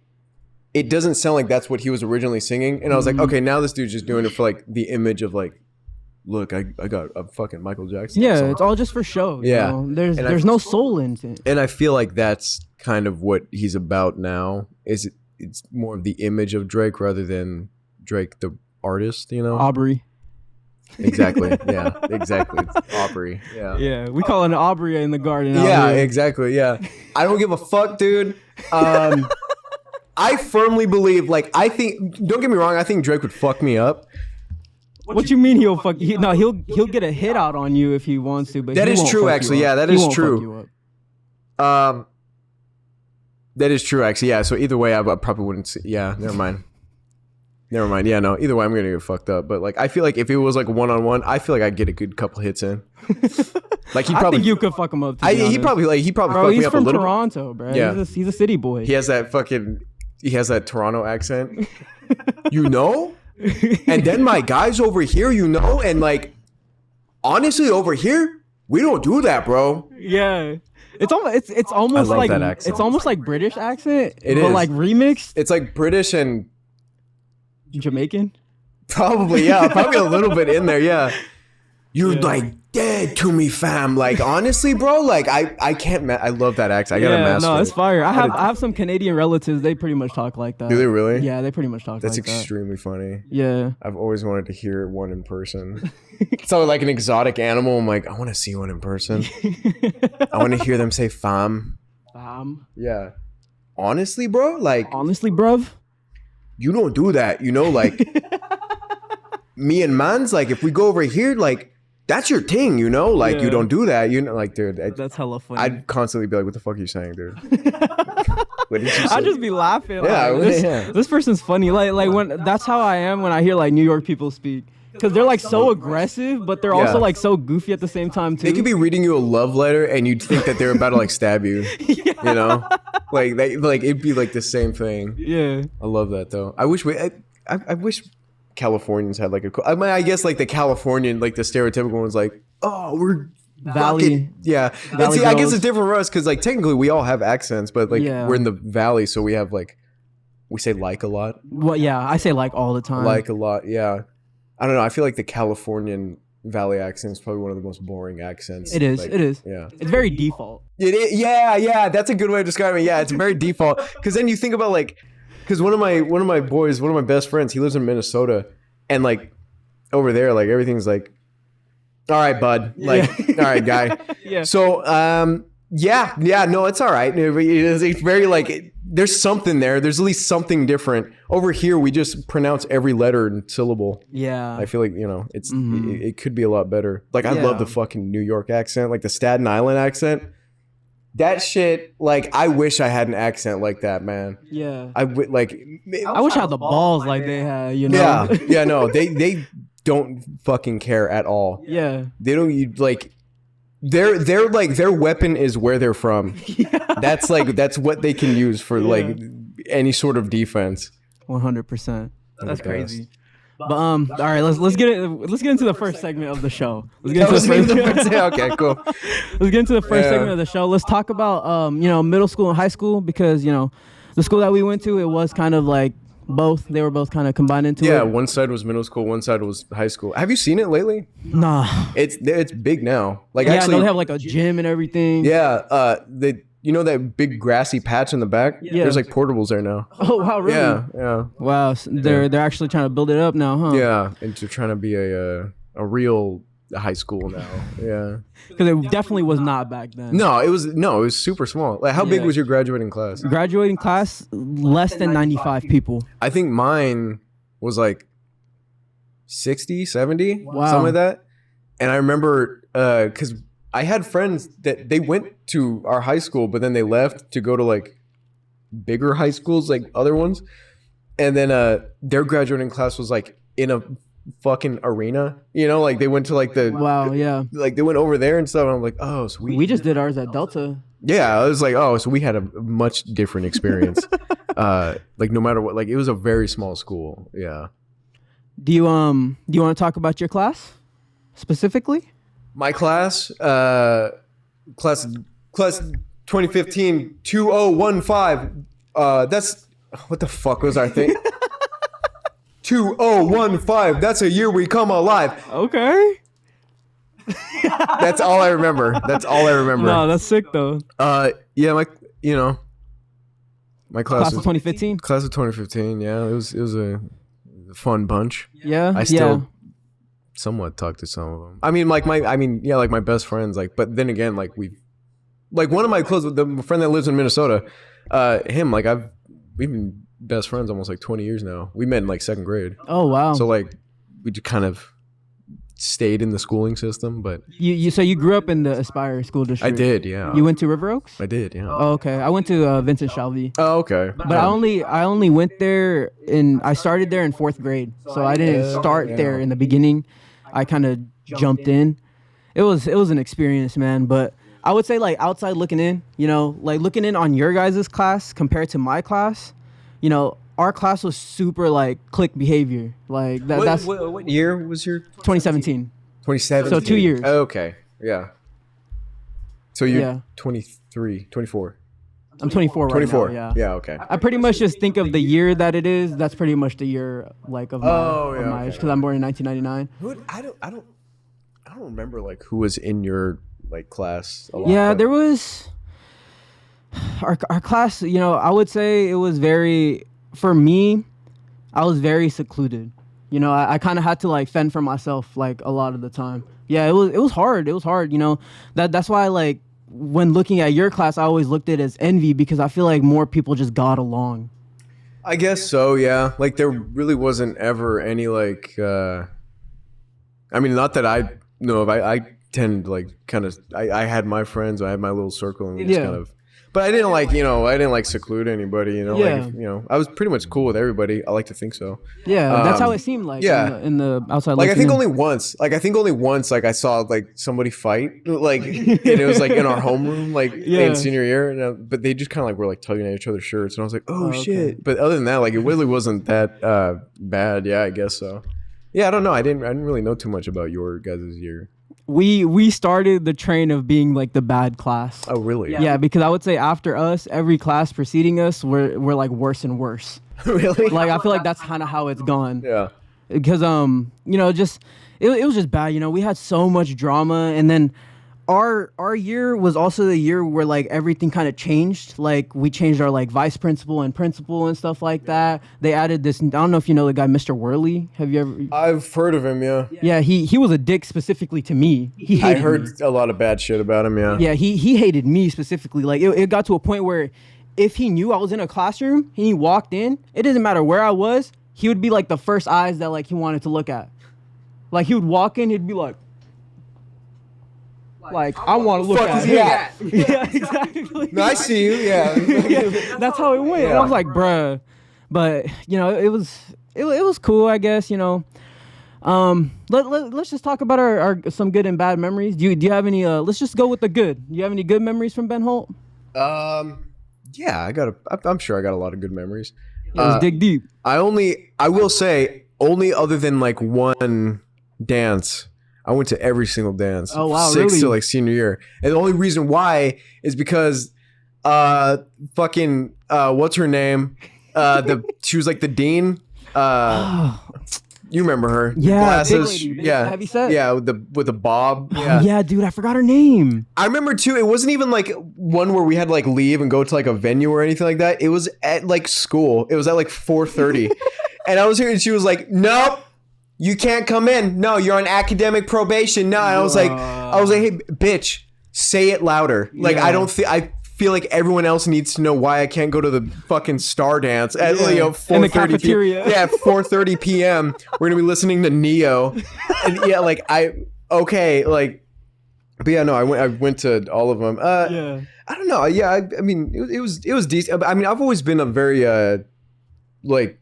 it doesn't sound like that's what he was originally singing. And I was like, okay, now this dude's just doing it for like the image of like, look, I got a fucking Michael Jackson song. It's all just for show. Yeah. You know? There's no soul in it. And I feel like that's kind of what he's about now. It's more of the image of Drake rather than Drake the artist, you know? Aubrey. Exactly. Yeah, exactly. It's Aubrey. Yeah. Yeah, we call it an Aubrey in the garden. Yeah, exactly. Yeah. I don't give a fuck, dude. I firmly believe, like, don't get me wrong, I think Drake would fuck me up. What you mean he'll fuck you? No, he'll get a hit out on you if he wants to, but that is true, actually. Yeah, that is true. That is true, actually. Yeah, so either way, I probably wouldn't see. Yeah, never mind. Yeah, no, either way, I'm gonna get fucked up. But like, I feel like if it was like one-on-one, I feel like I'd get a good couple hits in. Like he probably, I think you could fuck him up. He probably bro, fucked me up a little. He's from Toronto, bro. Yeah, he's a city boy. He has that Toronto accent. You know? And then my guys over here, you know? And like, honestly, over here, we don't do that, bro. Yeah. It's almost like that accent. It's almost like British accent. But like remixed. It's like British and Jamaican? Probably, yeah. Probably a little bit in there, yeah. You're like dead to me, fam. Like honestly, bro. Like I can't. I love that accent. I gotta master. No, it's fire. I have some Canadian relatives. They pretty much talk like that. Do they really? Yeah, they pretty much talk. That's like that. That's extremely funny. Yeah. I've always wanted to hear one in person. So like an exotic animal. I'm like, I want to see one in person. I want to hear them say fam. Fam. Yeah. Honestly, bro. Like. Honestly, bruv. You don't do that. You know, like. Me and man's like, if we go over here, like. That's your thing, you know? Like, you don't do that. You know, like, dude. That's hella funny. I'd constantly be like, what the fuck are you saying, dude? What did you say? I'd just be laughing. Yeah, like, this person's funny. Like when that's how I am when I hear like New York people speak. Because they're like so aggressive, but they're also like so goofy at the same time, too. They could be reading you a love letter and you'd think that they're about to like stab you. You know? Like, it'd be like the same thing. Yeah. I love that, though. I wish Californians had like I mean, I guess like the Californian, like the stereotypical one's like, oh, we're Valley. Fucking, yeah. Valley and see, girls. I guess it's different for us because like technically we all have accents, but like we're in the Valley, so we have like, we say like a lot. Well, yeah, I say like all the time. Like a lot, yeah. I don't know. I feel like the Californian Valley accent is probably one of the most boring accents. It is. Like, it is. Yeah. It's very default. It is. Yeah. That's a good way of describing it. Yeah, it's very default. Because then you think about like, because one of my boys, one of my best friends, he lives in Minnesota. And like over there, like everything's like, all right, bud. Like, all right, guy. Yeah. So, no, it's all right. It's very like, there's something there. There's at least something different. Over here, we just pronounce every letter and syllable. Yeah. I feel like, you know, it's it could be a lot better. Like, I love the fucking New York accent, like the Staten Island accent. That shit, like, I wish I had an accent like that, man. Yeah. I wish I had the balls like they had, you know? Yeah, no, they don't fucking care at all. Yeah. They don't, like, they're like, their weapon is where they're from. Yeah. That's what they can use for, like, any sort of defense. 100%. That's crazy. But all right, let's get into the first segment of the show. Let's get into the first okay, cool. Let's get into the first segment of the show. Let's talk about middle school and high school, because the school that we went to, it was kind of like both. They were both kind of combined into it. Yeah, one side was middle school, one side was high school. Have you seen it lately? Nah. It's big now. Like actually, actually, they have like a gym and everything. Yeah, you know that big grassy patch in the back? Yeah. There's like portables there now. Oh wow, really? Yeah. Wow, so they're actually trying to build it up now, huh? Yeah, and they're trying to be a real high school now. Yeah. Because it definitely was not back then. No, it was super small. Like, how big was your graduating class? Graduating class, less than 95 people. I think mine was like 60, 70, Wow. something like that. And I remember because I had friends that they went to our high school, but then they left to go to like bigger high schools, like other ones. And then their graduating class was like in a fucking arena, you know, like they went to like the like they went over there and stuff. And I'm like, oh, sweet. We just did ours at Delta. Yeah, I was like, oh, so we had a much different experience. Like no matter what, like it was a very small school. Yeah. Do you want to talk about your class specifically? My class 2015 2015. That's what the fuck was our thing? 2015. That's a year we come alive. Okay. That's all I remember. No, that's sick though. Yeah, my class of 2015. Class of 2015. Yeah, it was a fun bunch. Yeah. I still somewhat talk to some of them. I mean, like my best friends. Like, but then again, like one of my the friend that lives in Minnesota, him, like we've been best friends almost like 20 years now. We met in like second grade. Oh wow. So like we just kind of stayed in the schooling system, but you grew up in the Aspire school district. I did, yeah. You went to River Oaks? I did, yeah. Oh, okay. I went to Vincent Shalvey. Oh, okay. But I only went there I started there in 4th grade. So I didn't start there in the beginning. I kind of jumped in. It was an experience, man, but I would say like outside looking in, you know, like looking in on your guys' class compared to my class, you know, our class was super like clique behavior. Like that's what year was your 2017. 2017. So 2 years. Oh, okay. Yeah. So you're 23, 24. I'm 24 right now. Yeah. Yeah, okay. I pretty much just think of the year that it is. That's pretty much the year like of my age because I'm born in 1999. I don't remember like who was in your like class a lot. Yeah, there was our class, you know, I would say it was for me, I was very secluded. You know, I kind of had to like fend for myself like a lot of the time. Yeah, it was hard. It was hard, you know. That's why like when looking at your class, I always looked at it as envy because I feel like more people just got along. I guess so, yeah. Like there really wasn't ever any like I mean, not that I know of. I tend to like kind of I had my friends, I had my little circle, and we just kind of. But I didn't like seclude anybody, you know. Like, you know, I was pretty much cool with everybody. I like to think so. Yeah, that's how it seemed like. Yeah, in the outside. Like I think only once. Like I saw like somebody fight. Like and it was like in our homeroom, like in senior year. And, but they just kind of like were like tugging at each other's shirts, and I was like, oh shit. But other than that, like it really wasn't that bad. Yeah, I guess so. Yeah, I don't know. I didn't really know too much about your guys' year. We started the train of being like the bad class. Oh, really? Yeah, because I would say after us, every class preceding us, we're like worse and worse. Really? Like I feel like that's kind of how it's gone. Yeah. Because you know, just it was just bad. You know, we had so much drama, and then our year was also the year where like everything kind of changed. Like we changed our like vice principal and principal and stuff like that. They added this. I don't know if you know the guy, Mr. Worley. Have you ever? I've heard of him. Yeah. Yeah, he was a dick specifically to me. I heard a lot of bad shit about him. Yeah. Yeah, he hated me specifically. Like it got to a point where if he knew I was in a classroom and he walked in, it doesn't matter where I was. He would be like the first eyes that like he wanted to look at. Like he would walk in, he'd be like I want to look at him. Yeah, exactly. No, I see you. Yeah. That's how it went. Yeah. And I was like, bruh. But you know, it was cool, I guess. You know, let's just talk about our some good and bad memories. Do you have any? Let's just go with the good. Do you have any good memories from Ben Holt? Yeah, I'm sure I got a lot of good memories. Let's dig deep. I will say only other than like one dance. I went to every single dance. Oh wow, 6 really? to like senior year. And the only reason why is because what's her name? She was like the dean. You remember her? Yeah, glasses. big lady, yeah, heavy set. Yeah, with the bob. Yeah. Yeah, dude, I forgot her name. I remember too. It wasn't even like one where we had to like leave and go to like a venue or anything like that. It was at like school. It was at like 4:30, and I was here and she was like, "Nope, you can't come in. No, you're on academic probation." No, and I was like, "Hey, bitch, say it louder." Like I feel like everyone else needs to know why I can't go to the fucking Star Dance at 4:30 in the cafeteria. Yeah, 4:30 p.m. We're gonna be listening to Neo, and but yeah, no, I went to all of them. I don't know. Yeah, I mean, it was decent. I mean, I've always been a very like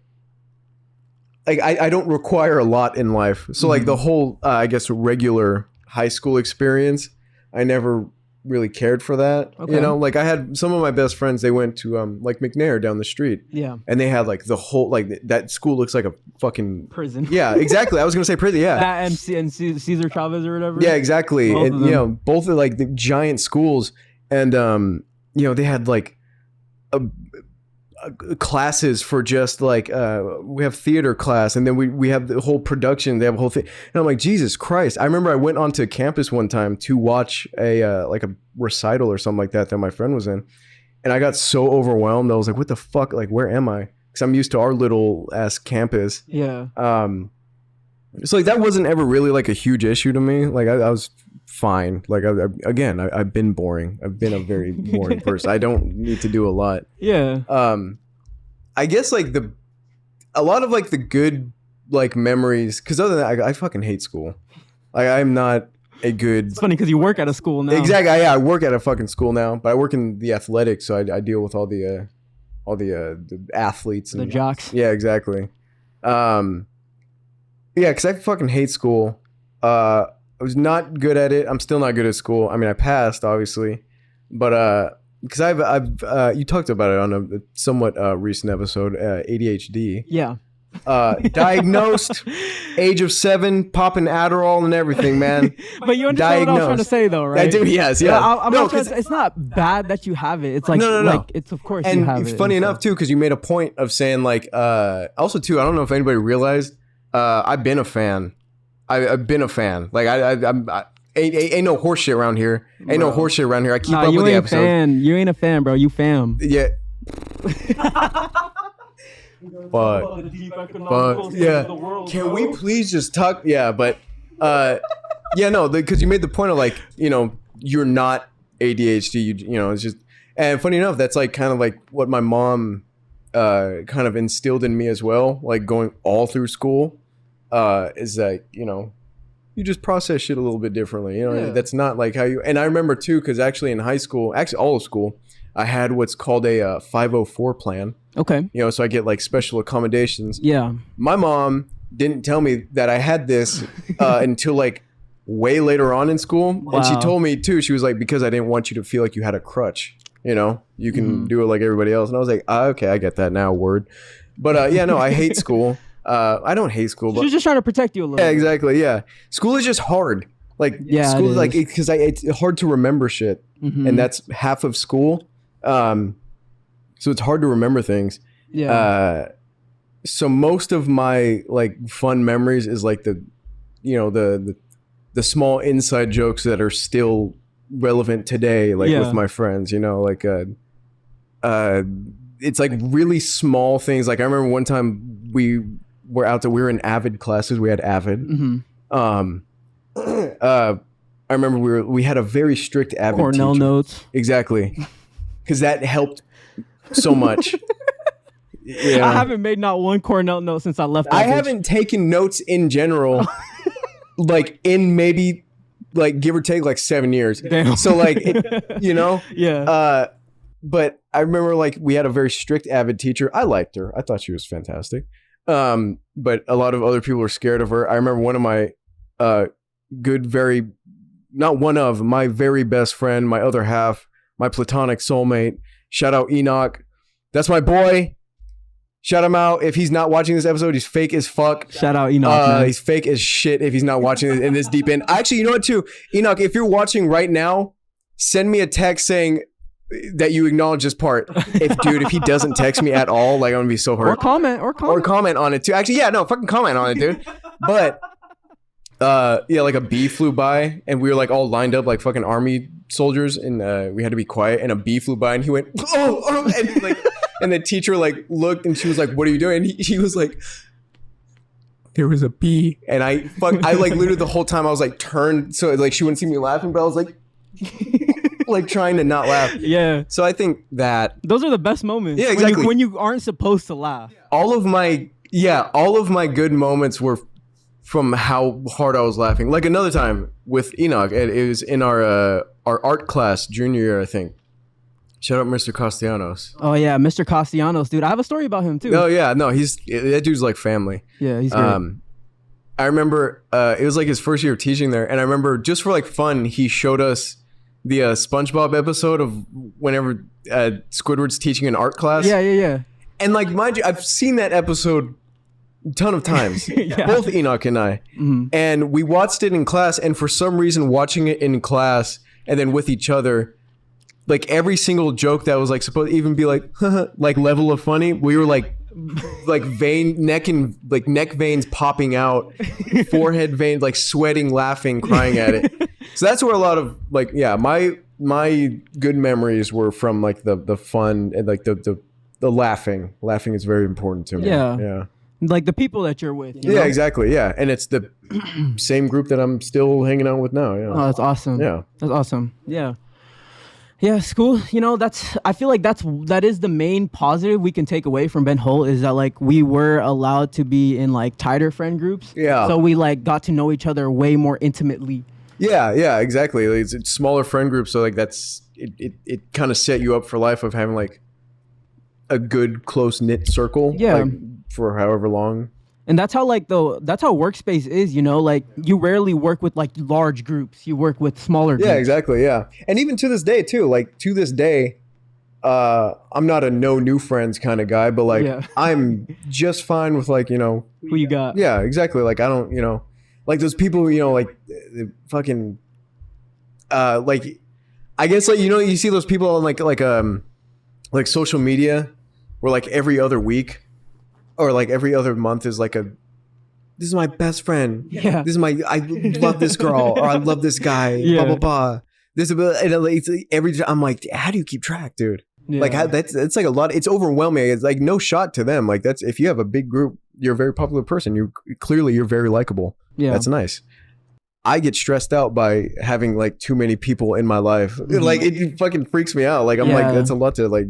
I don't require a lot in life, so like the whole I guess regular high school experience, I never really cared for that. You know, like I had some of my best friends, they went to like McNair down the street, and they had like the whole like that school looks like a fucking prison. Yeah, exactly. I was gonna say prison. Yeah, that and Cesar Chavez or whatever. Yeah, exactly. And you know, both are like the giant schools, and you know, they had like classes for just like we have theater class, and then we have the whole production. They have a whole thing, and I'm like, Jesus Christ. I remember I went onto campus one time to watch a like a recital or something like that my friend was in, and I got so overwhelmed. I was like, what the fuck, like where am I? Because I'm used to our little ass campus. So like that wasn't ever really like a huge issue to me. Like I was fine. Like I've been boring. I've been a very boring person. I don't need to do a lot. I guess like a lot of like the good like memories, because other than that, I fucking hate school. Like I'm not a good. It's funny because you work at a school now. Exactly. Yeah, I work at a fucking school now, but I work in the athletics, so I deal with all the athletes and the jocks. Yeah, exactly. Yeah, because I fucking hate school. I was not good at it. I'm still not good at school. I mean, I passed, obviously, but because I've you talked about it on a somewhat recent episode, ADHD. Yeah. Diagnosed, age of 7, popping Adderall and everything, man. But you understand what I was trying to say, though, right? I do. Yes. Yeah. I'm not trying to, it's not bad that you have it. It's like no. Like, it's of course you have it. And funny enough, too, because you made a point of saying like also too. I don't know if anybody realized. I've been a fan. I've been a fan. Like I'm ain't no horse shit around here. Ain't no horse shit around here. I keep up with the episodes. You ain't a fan, bro. You fam. Yeah. But yeah. Can we please just talk? Yeah, but yeah, no, because you made the point of like, you know, you're not ADHD. You know, it's just, and funny enough, that's like kind of like what my mom kind of instilled in me as well. Like going all through school. Is that, you know, you just process shit a little bit differently. You know, that's not like how you, and I remember too, because actually in high school, actually all of school, I had what's called a 504 plan. Okay. You know, so I get like special accommodations. Yeah. My mom didn't tell me that I had this until like way later on in school. Wow. And she told me too, she was like, because I didn't want you to feel like you had a crutch. You know, you can do it like everybody else. And I was like, okay, I get that now, word. But yeah, no, I hate school. I don't hate school, but she's just trying to protect you a little. Yeah, exactly. Yeah, school is just hard. Like school is like because it's hard to remember shit, and that's half of school. So it's hard to remember things. Yeah. So most of my like fun memories is like the, you know, the small inside jokes that are still relevant today, like with my friends. You know, like it's like really small things. Like I remember one time we were in Avid classes. We had Avid. I remember we had a very strict Avid Cornell teacher. notes. Exactly. Because that helped so much. Yeah. I haven't made not one Cornell note since I left. I haven't taken notes in general, like in maybe like give or take like 7 years. Damn. So like, you know? Yeah. But I remember like we had a very strict Avid teacher. I liked her. I thought she was fantastic. But a lot of other people were scared of her. I remember one of my my very best friend, my other half, my platonic soulmate. Shout out Enoch. That's my boy. Shout him out. If he's not watching this episode, he's fake as fuck. Shout out Enoch. He's fake as shit if he's not watching it in this deep end. Actually, you know what too? Enoch, if you're watching right now, send me a text saying, that you acknowledge this part. If he doesn't text me at all, like I'm gonna be so hurt. Or comment on it too. Actually, yeah, no, fucking comment on it, dude. But yeah, like a bee flew by and we were like all lined up like fucking army soldiers, and we had to be quiet, and a bee flew by and he went, oh, and like, and the teacher like looked and she was like, what are you doing? And he was like, there was a bee. And I like literally the whole time I was like turned so like she wouldn't see me laughing, but I was like like trying to not laugh. Yeah. So I think that those are the best moments. Yeah, exactly. When you aren't supposed to laugh. All of my good moments were from how hard I was laughing. Like another time with Enoch, it was in our art class junior year, I think. Shout out Mr. Castellanos. Oh yeah, Mr. Castellanos, dude. I have a story about him too. Oh yeah, no, that dude's like family. Yeah, he's great. I remember it was like his first year of teaching there, and I remember just for like fun, he showed us the SpongeBob episode of whenever Squidward's teaching an art class. Yeah. And like, mind you, I've seen that episode a ton of times, both Enoch and I. Mm-hmm. And we watched it in class, and for some reason, watching it in class and then with each other, like every single joke that was like supposed to even be like, like level of funny, we were like neck veins popping out, forehead veins, like sweating, laughing, crying at it. So that's where a lot of like, yeah, my good memories were from like the fun and like the laughing. Laughing is very important to me. Yeah. Like the people that you're with. You know? Exactly. Yeah. And it's the same group that I'm still hanging out with now. Yeah. Oh, that's awesome. Yeah. That's awesome. Yeah. Yeah, school, I feel like that is the main positive we can take away from Ben Holt, is that like we were allowed to be in like tighter friend groups. Yeah. So we like got to know each other way more intimately. Yeah, exactly. Like, it's smaller friend groups, so like it kind of set you up for life of having like a good close knit circle. Yeah. Like, for however long. And that's how workspace is, you know, like you rarely work with like large groups. You work with smaller groups. Yeah, exactly. Yeah. And even to this day too, like to this day, I'm not a no new friends kind of guy, but like I'm just fine with like, you know, who you got. Yeah, exactly. Like I don't, you know, like those people, you know, like fucking, like, I guess like, you know, you see those people on like social media where like every other week or like every other month is like this is my best friend. Yeah. I love this girl or I love this guy. Yeah. Blah, blah, blah. Every time I'm like, how do you keep track, dude? Yeah. Like that's like a lot. It's overwhelming. It's like no shot to them. Like that's, if you have a big group, you're a very popular person. You're very likable. Yeah. That's nice. I get stressed out by having like too many people in my life. Mm-hmm. Like it fucking freaks me out. Like I'm like, that's a lot to like,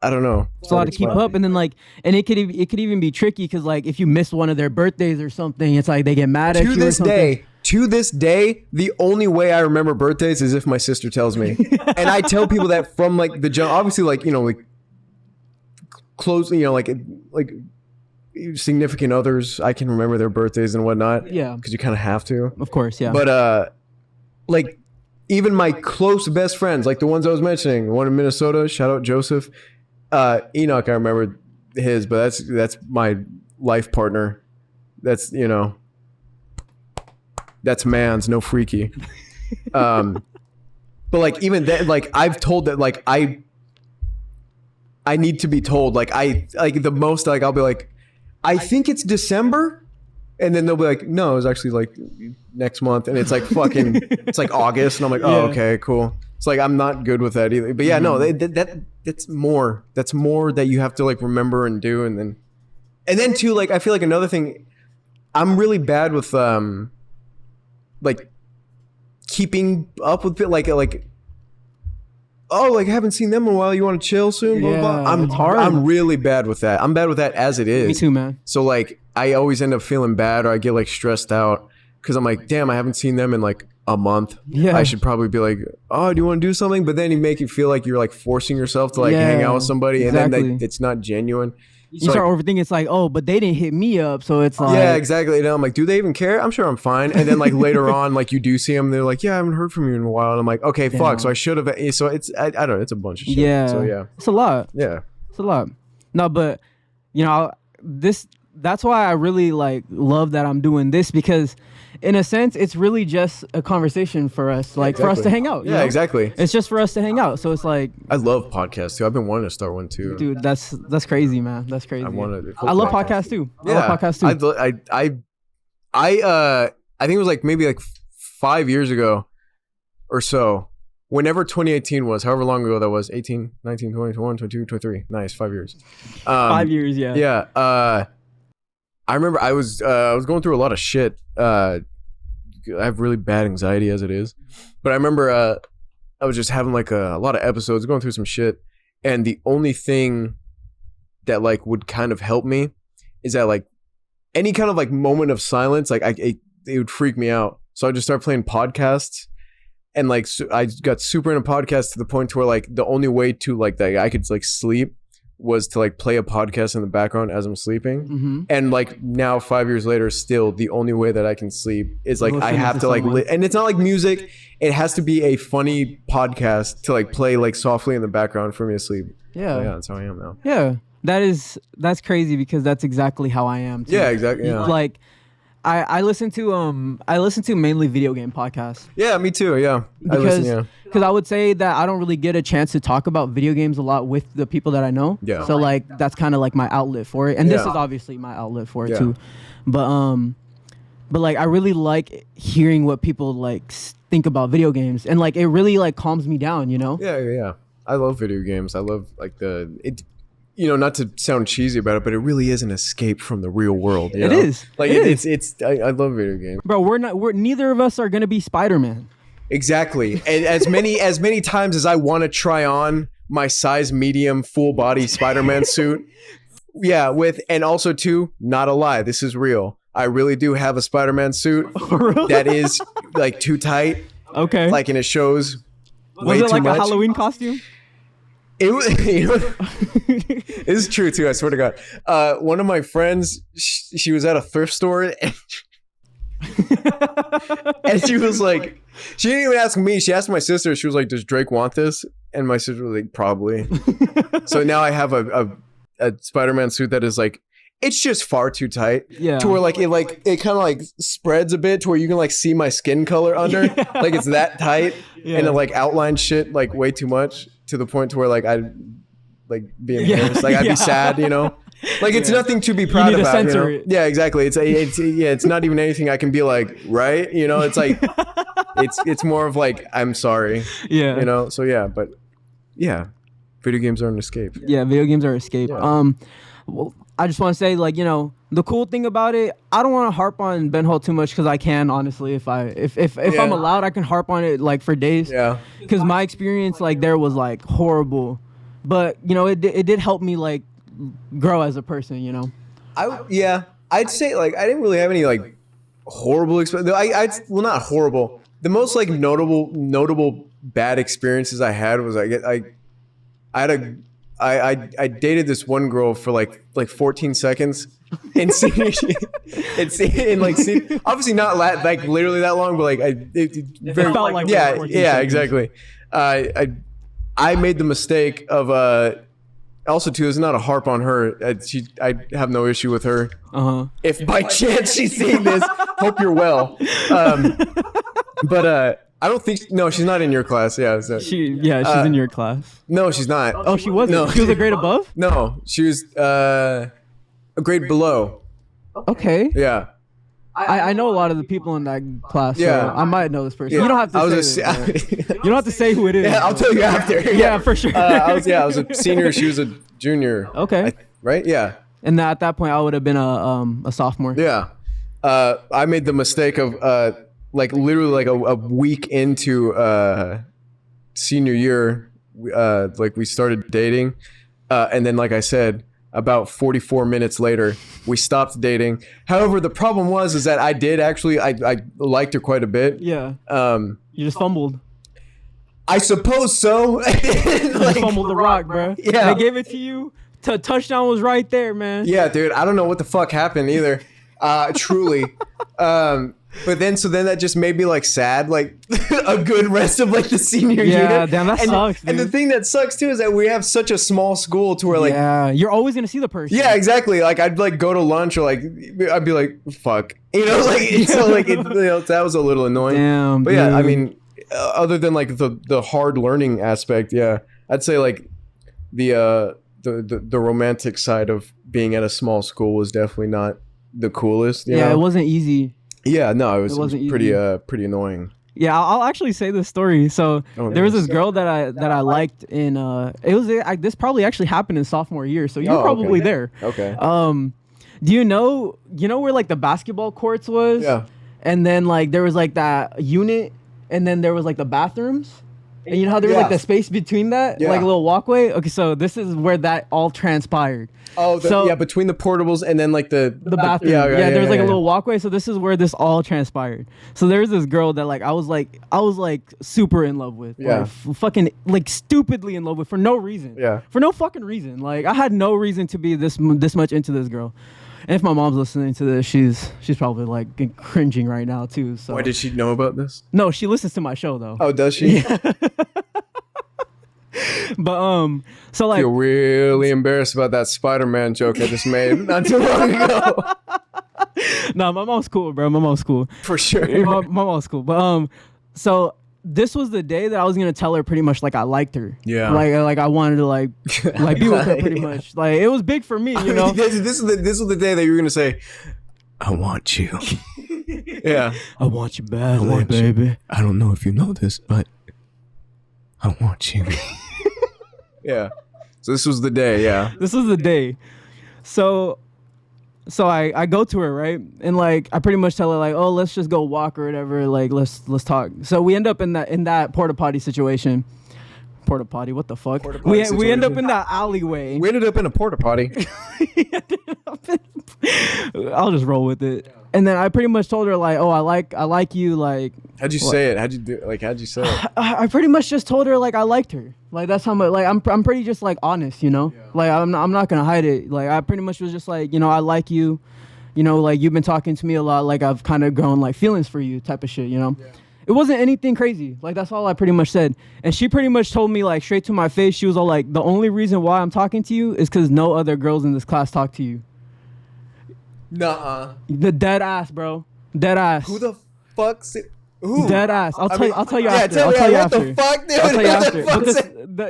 I don't know. It's a lot to keep up, and then like, and it could even be tricky because like if you miss one of their birthdays or something, it's like they get mad at you. To this day, the only way I remember birthdays is if my sister tells me, and I tell people that from like the jump. Obviously, like you know, like close, you know, like significant others, I can remember their birthdays and whatnot. Yeah, because you kind of have to, of course. Yeah, but like even my close best friends, like the ones I was mentioning, one in Minnesota, shout out Joseph. Enoch, I remember his, but that's my life partner. That's, you know, that's man's, no freaky. But like even then, like I've told that like I need to be told, like I like the most, like I'll be like, I think it's December, and then they'll be like, no, it's actually like next month, and it's like fucking, it's like August, and I'm like, oh, okay, cool. It's like I'm not good with that either. But yeah, no, that's more. That's more that you have to like remember and do, and then too, like I feel like another thing, I'm really bad with like keeping up with it, like oh, like I haven't seen them in a while. You want to chill soon? Blah, blah, blah. It's hard. I'm really bad with that. I'm bad with that as it is. Me too, man. So like I always end up feeling bad, or I get like stressed out because I'm like, damn, I haven't seen them in like a month. Yeah, I should probably be like, oh, do you want to do something? But then you make it feel like you're like forcing yourself to like hang out with somebody, and then like, it's not genuine. You start overthinking. It's like, oh, but they didn't hit me up, so it's like, yeah, exactly. And I'm like, do they even care? I'm sure I'm fine. And then like later on, like you do see them, they're like, yeah, I haven't heard from you in a while. And I'm like, okay, fuck. So I should have. So it's I don't know. It's a bunch of shit. Yeah. So yeah, it's a lot. Yeah, it's a lot. No, but you know, that's why I really like love that I'm doing this, because in a sense, it's really just a conversation for us, like for us to hang out. Yeah, exactly. It's just for us to hang out. So it's like, I love podcasts too. I've been wanting to start one too. dude, that's crazy, man. That's crazy. I love podcasts too. Yeah, I love podcasts too. I think it was like maybe like 5 years ago or so. Whenever 2018 was, however long ago that was, 18, 19, 20, 21, 22, 23. Nice, 5 years. 5 years, yeah. Yeah. I remember I was going through a lot of shit. I have really bad anxiety as it is. But I remember I was just having like a lot of episodes, going through some shit. And the only thing that like would kind of help me is that like any kind of like moment of silence, like it would freak me out. So I just started playing podcasts. And like I got super into podcasts to the point to where like the only way to like that I could like sleep was to like play a podcast in the background as I'm sleeping. Mm-hmm. And like now 5 years later, still the only way that I can sleep is like I have to like and it's not like music. It has to be a funny podcast to like play like softly in the background for me to sleep. Yeah. So, yeah, that's how I am now. Yeah. That's crazy because that's exactly how I am too. Yeah, exactly. Yeah. Like I listen to mainly video game podcasts. Yeah, me too. Yeah. Because I would say that I don't really get a chance to talk about video games a lot with the people that I know. Yeah. So like that's kind of like my outlet for it. And this is obviously my outlet for it too. But like I really like hearing what people like think about video games, and like it really like calms me down, you know? Yeah. I love video games. I love like you know, not to sound cheesy about it, but it really is an escape from the real world. You know? Is. Like I love video games. Bro, we're neither of us are gonna be Spider-Man. Exactly. And as many times as I want to try on my size medium full body Spider-Man suit. Yeah, and also too, not a lie, this is real. I really do have a Spider-Man suit that is like too tight. Okay. Like, and it shows way too much. Was it like a Halloween costume? It was, you know, this is true too. I swear to God. One of my friends, she was at a thrift store, and she was like, she didn't even ask me. She asked my sister. She was like, "Does Drake want this?" And my sister was like, "Probably." So now I have a Spider-Man suit that is like, it's just far too tight. Yeah. To where it kind of like spreads a bit to where you can like see my skin color under. Yeah. Like it's that tight, and it like outlines shit like way too much. To the point to where like I'd like be embarrassed, like I'd be sad, you know. Like it's nothing to be proud about. Censor it. Yeah, exactly. It's not even anything I can be like, right? You know, it's like it's more of like I'm sorry. Yeah. You know. So yeah, but yeah, video games are an escape. Yeah, video games are an escape. Yeah. Well, I just want to say, like, you know, the cool thing about it, I don't want to harp on Ben Hall too much because I can, honestly, if I'm allowed, I can harp on it like for days. Yeah. Because my experience like there was like horrible, but you know it did help me like grow as a person. You know. I'd say like I didn't really have any like horrible experience. Well, not horrible. The most like notable bad experiences I had was I dated this one girl for like 14 seconds in senior obviously not like literally that long, but like it felt like exactly. I made the mistake of also too, it's not a harp on her. I have no issue with her. If by chance she's seeing this, hope you're well. But I don't think. No, she's not in your class. Yeah. So, she's in your class. No, she's not. Oh, she wasn't. No. She was a grade above. No, she was a grade below. Okay. Yeah. I know a lot of the people in that class. Yeah. So I might know this person. Yeah. You don't have to say it. You don't have to say who it is. Yeah, I'll tell you after. Yeah, for sure. I was a senior. She was a junior. Okay. Right? Yeah. And at that point, I would have been a sophomore. Yeah. I made the mistake of like literally like a week into senior year, like we started dating, and then like I said, about 44 minutes later, we stopped dating. However, the problem is that I did actually I liked her quite a bit. Yeah. You just fumbled. I suppose so. You just fumbled the rock, bro. Yeah. They gave it to you. Touchdown was right there, man. Yeah, dude. I don't know what the fuck happened either. Truly. But then that just made me like sad, like a good rest of like the senior year. Yeah, damn, that sucks. Dude. And the thing that sucks too is that we have such a small school to where like, yeah, you're always gonna see the person. Yeah, exactly. Like I'd like go to lunch or like I'd be like, fuck, like so like that was a little annoying. Damn, but yeah, I mean, other than like the hard learning aspect, yeah, I'd say like the romantic side of being at a small school was definitely not the coolest. You know? It wasn't easy. Yeah, no, it was pretty easy. Pretty annoying. Yeah, I'll actually say this story. So there was this girl that I liked in this probably actually happened in sophomore year. So you're probably there. Okay. Do you know where like the basketball courts was? Yeah. And then like there was like that unit, and then there was like the bathrooms. And you know how there was like the space between that, like a little walkway? Okay, so this is where that all transpired. Oh, between the portables and then like the bathroom. Yeah, there's like a little walkway. So this is where this all transpired. So there's this girl that like I was like super in love with. Yeah. Like, fucking like stupidly in love with for no reason. Yeah. For no fucking reason. Like I had no reason to be this much into this girl. And if my mom's listening to this, she's probably like cringing right now too. So why did she know about this? No, she listens to my show though. Oh, does she? Yeah. But so like, I feel really embarrassed about that Spider-Man joke I just made not too long ago. No, my mom's cool, bro. My mom's cool for sure. My mom's cool. But so this was the day that I was gonna tell her pretty much like I liked her. Yeah. Like I wanted to like be with her pretty much. Like it was big for me, you know. This was the day that you were gonna say, "I want you." Yeah. I want you badly, baby. I don't know if you know this, but I want you. Yeah. So this was the day, yeah. This was the day. So I go to her, right? And like I pretty much tell her like, "Oh, let's just go walk or whatever, like let's talk." So we end up in that porta potty situation. Porta potty, what the fuck? We end up in that alleyway. We ended up in a porta potty. I'll just roll with it. And then I pretty much told her like, "Oh, I like you." Like, how'd you say it? How'd you say it? I pretty much just told her like I liked her. Like that's how much. Like I'm pretty just like honest, you know. Yeah. Like I'm not gonna hide it. Like I pretty much was just like, you know, I like you. You know, like you've been talking to me a lot. Like I've kind of grown like feelings for you, type of shit. You know. Yeah. It wasn't anything crazy. Like that's all I pretty much said. And she pretty much told me like straight to my face. She was all like, "The only reason why I'm talking to you is because no other girls in this class talk to you." Nuh-uh. The dead ass, bro. Dead ass. Who the fuck's it? Who? Dead ass. I'll tell you after. Yeah, I'll tell you after. What the fuck, dude? I'll tell you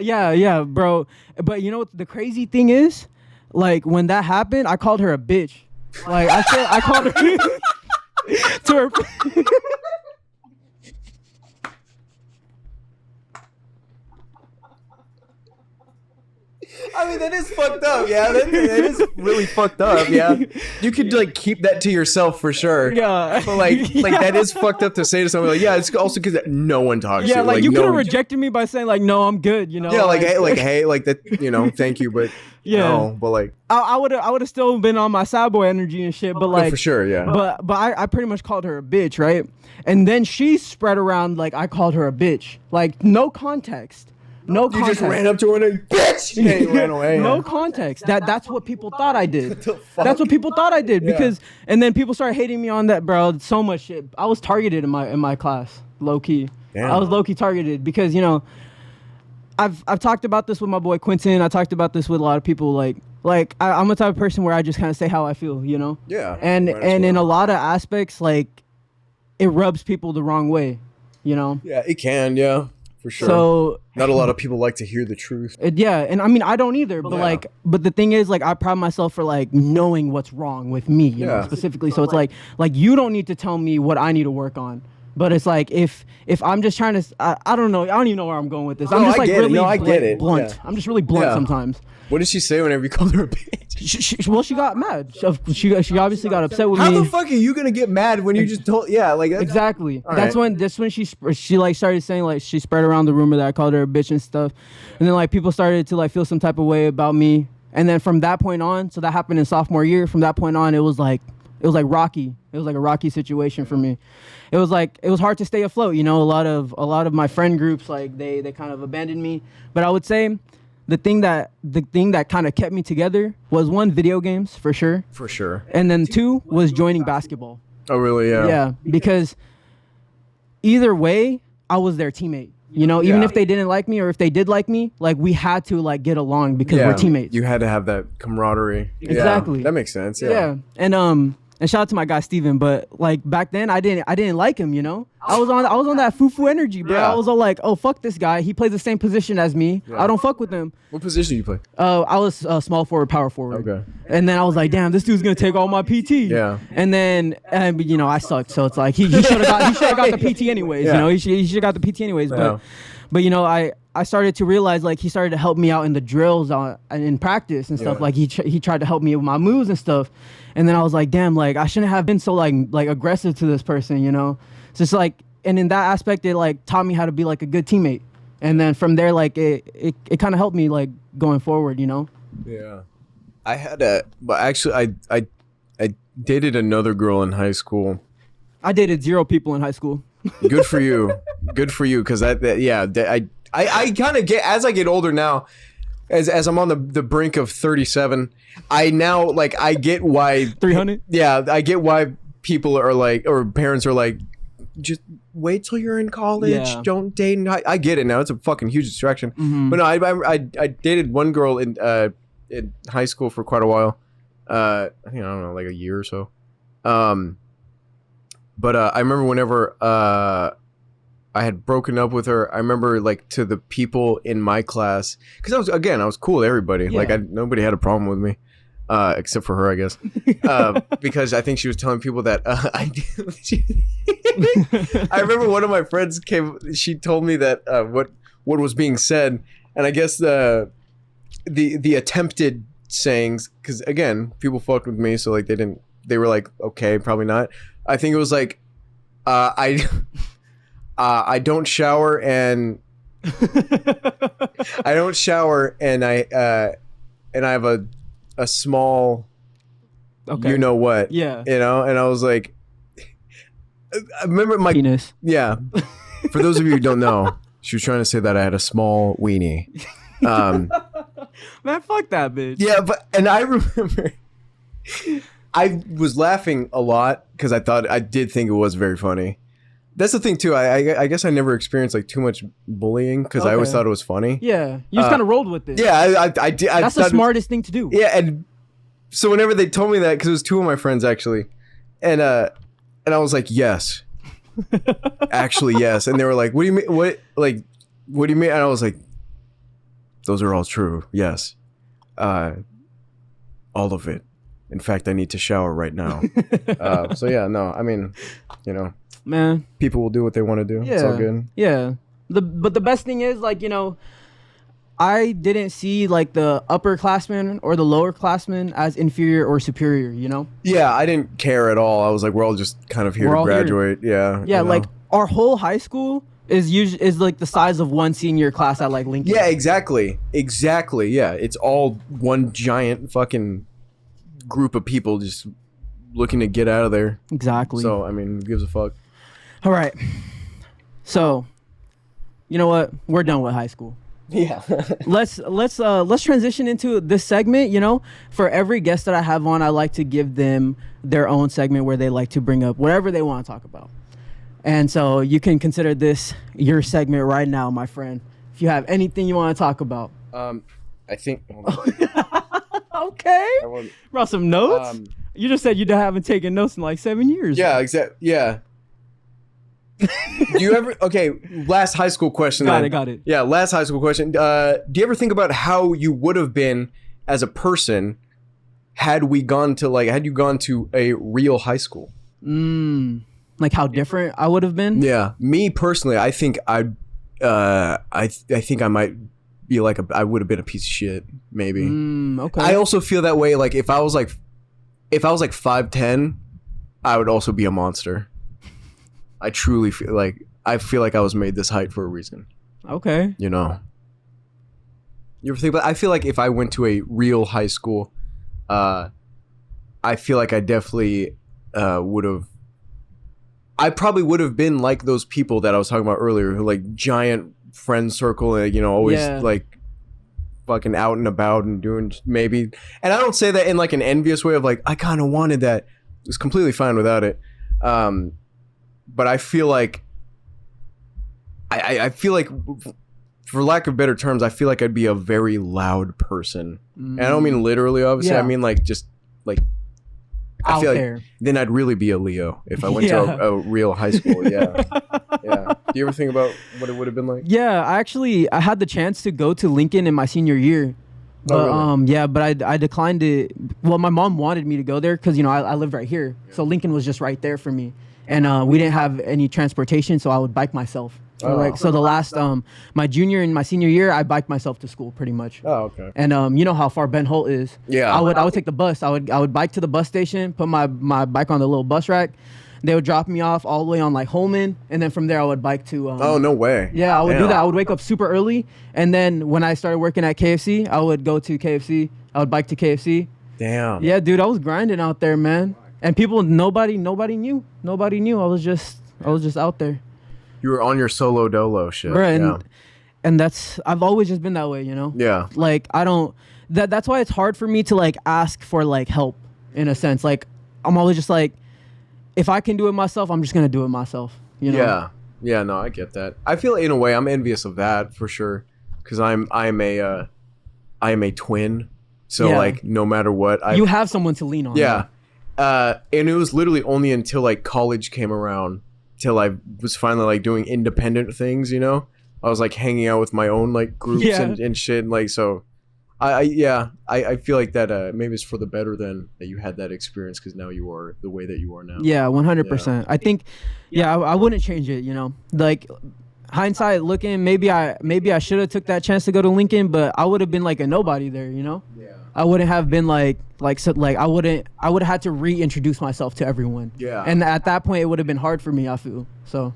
after. Yeah, bro. But you know what the crazy thing is? Like when that happened, I called her a bitch. Like I called her to her. I mean, that is fucked up. Yeah, that is really fucked up. Yeah, you could like keep that to yourself for sure. Yeah, but like that is fucked up to say to someone. Like, yeah, it's also because no one talks. Yeah, to you. Like you could have rejected me by saying like, "No, I'm good." You know. Yeah, like hey, like that. You know, thank you, but yeah, no, but like I would have still been on my sad boy energy and shit. But like no, for sure, yeah. But I pretty much called her a bitch, right? And then she spread around like I called her a bitch, like no context. No you context. just ran up to her and bitch. Yeah, you ran away. No context. That's what people thought I did. That's what people thought I did because and then people started hating me on that, bro. So much shit. I was targeted in my class, low key. Damn. I was low key targeted because you know, I've talked about this with my boy Quentin. I talked about this with a lot of people. Like I'm the type of person where I just kind of say how I feel, you know. Yeah. And in a lot of aspects, like it rubs people the wrong way, you know. Yeah, it can. Yeah. For sure. So not a lot of people like to hear the truth. Yeah, and I mean I don't either. But but the thing is, like I pride myself for like knowing what's wrong with me, you know, specifically. So it's like you don't need to tell me what I need to work on. But it's like if I'm just trying to, I don't know, I don't even know where I'm going with this. I'm just like really blunt. Yeah. I'm just really blunt sometimes. What did she say whenever you called her a bitch? Well, she got mad. She obviously got upset with me. How the fuck are you gonna get mad when you just told? Yeah, like that's, exactly. That's when she like started saying like she spread around the rumor that I called her a bitch and stuff, and then like people started to like feel some type of way about me, and then from that point on, so that happened in sophomore year. From that point on, it was like rocky. It was like a rocky situation for me. It was hard to stay afloat. You know, a lot of my friend groups like they kind of abandoned me, but I would say the thing that kind of kept me together was, one, video games for sure. For sure. And then 2 was joining basketball. Oh, really? Yeah. Yeah, because either way, I was their teammate. You know, even if they didn't like me, or if they did like me, like, we had to like get along because we're teammates. You had to have that camaraderie. Exactly. Yeah, that makes sense. Yeah. And shout out to my guy Steven, but like back then I didn't like him, you know? I was on that foo energy, bro. Yeah. I was all like, oh, fuck this guy. He plays the same position as me. Yeah. I don't fuck with him. What position do you play? I was small forward, power forward. Okay. And then I was like, damn, this dude's gonna take all my PT. Yeah. And then you know, I sucked, so it's like he should have got the PT anyways. Yeah. You know, he should have got the PT anyways. But you know, I started to realize, like, he started to help me out in the drills and in practice and stuff. Like he tried to help me with my moves and stuff. And then I was like, damn, like, I shouldn't have been so like aggressive to this person, you know? So it's like, and in that aspect, it like taught me how to be like a good teammate. And then from there, like, it kind of helped me like going forward, you know? Yeah. But actually I dated another girl in high school. I dated 0 people in high school. Good for you. Good for you. Cause I kind of get, as I get older now, as I'm on the brink of 37, I now, like, I get why 300. Yeah, I get why people are like, or parents are like, just wait till you're in college. Yeah. Don't date. I get it now. It's a fucking huge distraction. Mm-hmm. But no, I dated one girl in high school for quite a while. I think, I don't know, like a year or so. But I remember whenever I had broken up with her, I remember, like, to the people in my class, because I was cool with everybody. Yeah. Like, nobody had a problem with me, except for her, I guess, because I think she was telling people that I remember one of my friends came. She told me that what was being said, and I guess the attempted sayings, because again, people fucked with me, so like they were like, okay, probably not. I think it was like, I don't shower and I don't shower and I have a small, you know what, you know, and I was like, I remember my penis. Yeah. For those of you who don't know, she was trying to say that I had a small weenie. Man, fuck that bitch. Yeah, and I remember I was laughing a lot because I did think it was very funny. That's the thing too. I guess I never experienced like too much bullying because I always thought it was funny. Yeah, you just kind of rolled with it. Yeah, I did. That's the smartest thing to do. Yeah, and so whenever they told me that, because it was 2 of my friends actually, and I was like, yes, actually yes, and they were like, what do you mean? What do you mean? And I was like, those are all true. Yes, all of it. In fact, I need to shower right now. So yeah, no, I mean, you know, man, people will do what they want to do. Yeah, it's all good. Yeah. But the best thing is, like, you know, I didn't see like the upperclassmen or the lowerclassmen as inferior or superior, you know? Yeah, I didn't care at all. I was like, we're all just kind of here to graduate. Here. Yeah. Yeah, like our whole high school is like the size of one senior class at like Lincoln. Yeah, exactly. Yeah, it's all one giant fucking group of people just looking to get out of there. Exactly. So, I mean, who gives a fuck? All right. So, you know what? We're done with high school. Yeah. let's transition into this segment. You know, for every guest that I have on, I like to give them their own segment where they like to bring up whatever they want to talk about. And so you can consider this your segment right now, my friend. If you have anything you want to talk about. I think. Okay. Brought some notes. You just said you haven't taken notes in like 7 years. Yeah, exactly. Yeah. Do you ever? Okay, last high school question. Got it. Yeah, last high school question. Do you ever think about how you would have been as a person had you gone to a real high school? Like how different I would have been? Yeah, me personally, I think I think I might be like I would have been a piece of shit, maybe. Okay. I also feel that way. Like if I was like 5'10", I would also be a monster. I truly feel like I was made this height for a reason. Okay. You know. You ever think about? I feel like if I went to a real high school, I feel like I definitely would have. I probably would have been like those people that I was talking about earlier, who like giant friend circle and always like fucking out and about and doing maybe. And I don't say that in like an envious way of like, I kind of wanted that. I was completely fine without it. But I feel like, I feel like, for lack of better terms, I feel like I'd be a very loud person. And I don't mean literally, obviously. I mean like just like, I out feel there. like then I'd really be a Leo if I went to a real high school. Yeah. Yeah. Do you ever think about what it would have been like? Yeah, I had the chance to go to Lincoln in my senior year. But really? but I declined it. Well, my mom wanted me to go there because I lived right here, so Lincoln was just right there for me, and we didn't have any transportation, so I would bike myself. So the last my junior and my senior year, I biked myself to school pretty much. Oh, okay. And you know how far Ben Holt is. Yeah. I would take the bus. I would bike to the bus station, put my bike on the little bus rack. They would drop me off all the way on like Holman, and then from there I would bike to. Oh, no way. Yeah, I would do that. I would wake up super early, and then when I started working at KFC, I would go to KFC. I would bike to KFC. Damn. Yeah, dude, I was grinding out there, man. And people, nobody knew. Nobody knew. I was just out there. You were on your solo dolo shit. Right, and I've always just been that way, Yeah. Like I don't. That's why it's hard for me to like ask for like help in a sense. Like I'm always just like, if I can do it myself, I'm just gonna do it myself. Yeah. Yeah. No, I get that. I feel in a way I'm envious of that for sure, because I am a twin. So like no matter what, you have someone to lean on. Yeah. And it was literally only until like college came around till I was finally like doing independent things. I was like hanging out with my own like groups and shit. And, like so. I feel like that maybe it's for the better then that you had that experience, because now you are the way that you are now. Yeah, 100%. I think, I wouldn't change it. Like hindsight looking, maybe I should have took that chance to go to Lincoln, but I would have been like a nobody there. Yeah. I wouldn't have been I would have had to reintroduce myself to everyone. Yeah. And at that point, it would have been hard for me. I feel so.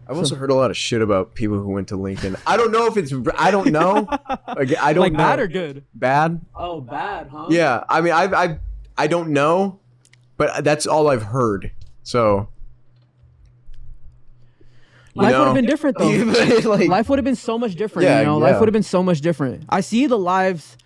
I've also heard a lot of shit about people who went to Lincoln. I don't know if it's. I don't know. I don't know. Bad or good? Bad. Oh, bad, huh? Yeah. I mean, I don't know, but that's all I've heard. So. Life would have been different though. Life would have been so much different. Life would have been so much different. I see the lives.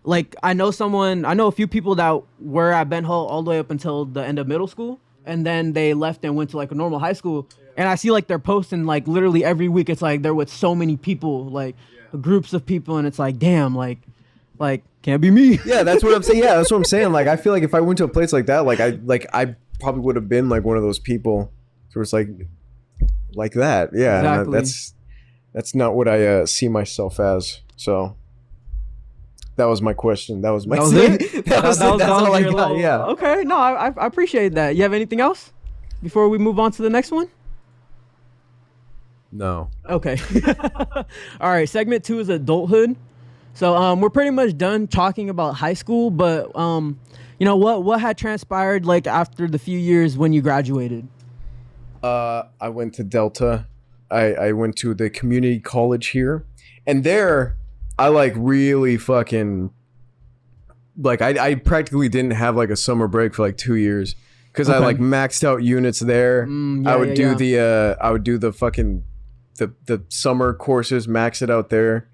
Like I know a few people that were at Ben Holt all the way up until the end of middle school, and then they left and went to like a normal high school. And I see like they're posting like literally every week. It's like they're with so many people, like groups of people, and it's like, damn, like can't be me. Yeah, that's what I'm saying. Yeah, that's what I'm saying. Like I feel like if I went to a place like that, I probably would have been like one of those people. So it's like that. Yeah, exactly. That's not what I see myself as. So. That was my question. That was my. That was all I got. Little, yeah. Okay. No, I appreciate that. You have anything else before we move on to the next one? No. Okay. All right. Segment 2 is adulthood. So we're pretty much done talking about high school, but what had transpired like after the few years when you graduated? I went to Delta. I went to the community college here, and there. I like really fucking like I practically didn't have like a summer break for like 2 years because I like maxed out units there. I would do the fucking the summer courses, max it out there.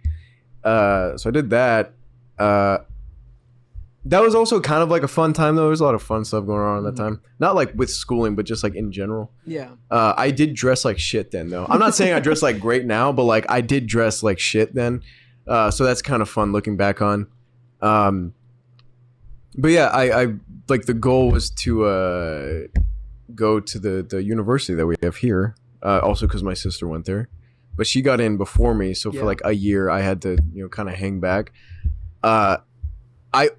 So I did that. That was also kind of like a fun time though. There was a lot of fun stuff going on at that time. Not like with schooling, but just like in general. Yeah. I did dress like shit then though. I'm not saying I dress like great now, but like I did dress like shit then. So that's kind of fun looking back on. But yeah, I like the goal was to go to the university that we have here. Also because my sister went there, but she got in before me. So for like a year, I had to kind of hang back. I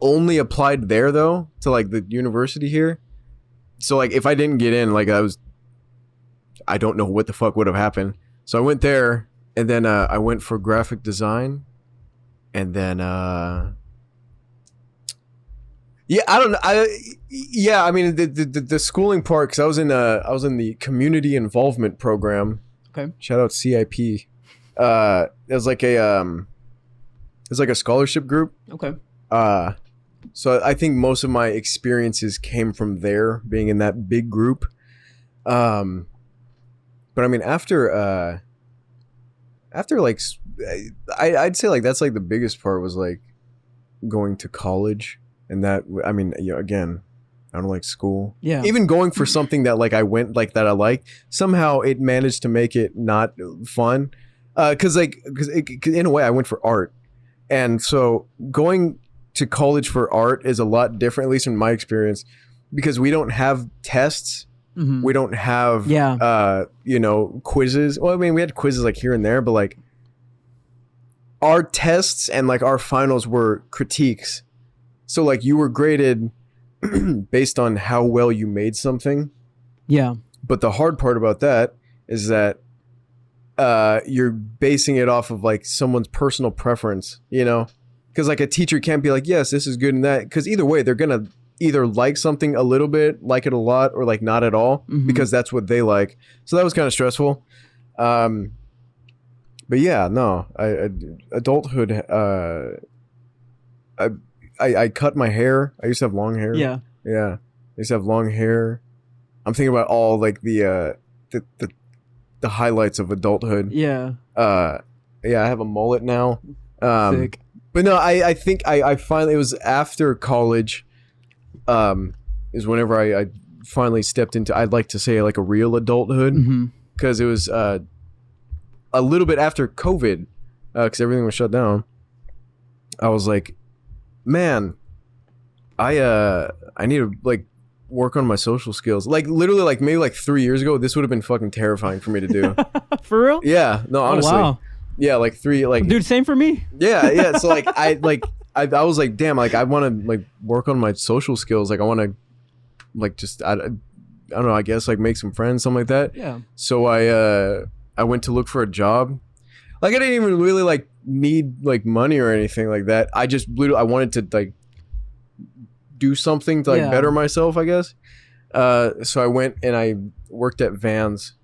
only applied there though to like the university here. So like if I didn't get in, like I don't know what the fuck would have happened. So I went there, and then I went for graphic design. And then, I don't know. I mean, the schooling part, because I was in the community involvement program. Okay. Shout out CIP. It was like a scholarship group. Okay. So I think most of my experiences came from there, being in that big group. But I mean, after like I'd say like that's like the biggest part was like going to college, and that I mean, again, I don't like school. Yeah. Even going for something that like I went like that I liked, somehow it managed to make it not fun. Because in a way I went for art, and so going to college for art is a lot different, at least in my experience, because we don't have tests. Mm-hmm. We don't have quizzes. Well, I mean, we had quizzes like here and there, but like our tests and like our finals were critiques. So like you were graded based on how well you made something. Yeah. But the hard part about that is that you're basing it off of like someone's personal preference, because like a teacher can't be like, yes, this is good and that, because either way they're gonna either like something a little bit, like it a lot, or like not at all, because that's what they like. So that was kind of stressful. But yeah, no, adulthood. I cut my hair. I used to have long hair. Yeah. I used to have long hair. I'm thinking about all like the highlights of adulthood. Yeah. I have a mullet now. Sick. But no, I think I finally, it was after college, is whenever I finally stepped into, I'd like to say like a real adulthood, because it was a little bit after COVID, because everything was shut down. I was like, man, I need to like work on my social skills. Like literally, like maybe like 3 years ago, this would have been fucking terrifying for me to do. For real? Yeah. No, honestly. Oh, wow. Yeah, like dude, same for me. Yeah. So like I was like, damn, like I want to like work on my social skills. Like I want to like just I don't know, I guess like make some friends, something like that. Yeah. So I went to look for a job. Like I didn't even really like need like money or anything like that. I just literally I wanted to like do something to like better myself, I guess. So I went and I worked at Vans.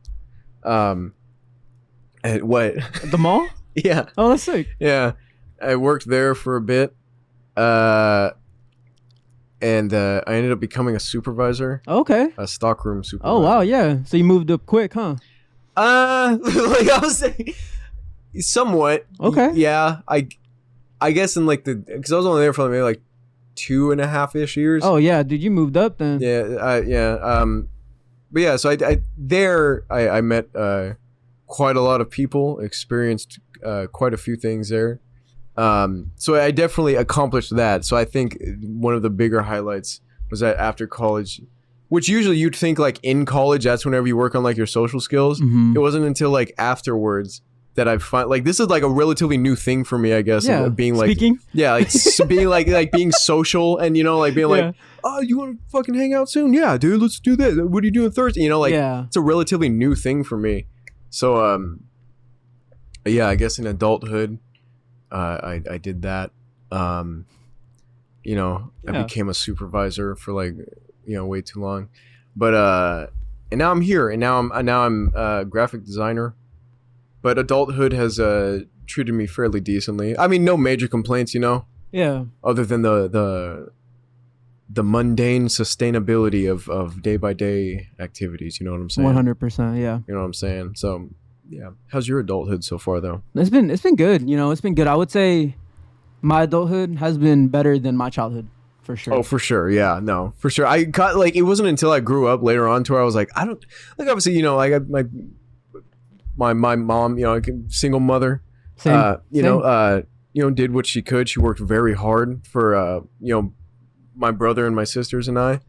At what? The mall? Yeah. Oh, that's sick. Yeah. I worked there for a bit. And I ended up becoming a supervisor. Okay. A stockroom supervisor. Oh, wow. Yeah. So you moved up quick, huh? Like I was saying, somewhat. Okay. Yeah. I guess in like because I was only there for maybe like 2.5-ish years. Oh yeah, dude, you moved up then. Yeah. But yeah, so I met quite a lot of people, experienced quite a few things there. So I definitely accomplished that. So I think one of the bigger highlights was that after college, which usually you'd think like in college, that's whenever you work on like your social skills. It wasn't until like afterwards that I find like this is like a relatively new thing for me, I guess. Yeah. Being like speaking. Yeah, like being like being social and like being like, oh, you want to fucking hang out soon? Yeah, dude, let's do that. What are you doing Thursday? It's a relatively new thing for me. So yeah, I guess in adulthood, I did that. I became a supervisor for like way too long, but and now I'm here, and now I'm a graphic designer. But adulthood has treated me fairly decently. I mean, no major complaints, Yeah. Other than the mundane sustainability of day by day activities. You know what I'm saying? 100%. Yeah. You know what I'm saying? So, yeah. How's your adulthood so far, though? It's been good. It's been good. I would say my adulthood has been better than my childhood, for sure. Oh, for sure. Yeah. No, for sure. I got like it wasn't until I grew up later on to where I was like, I don't like obviously I got my mom, single mother, Same. did what she could. She worked very hard for, my brother and my sisters and I.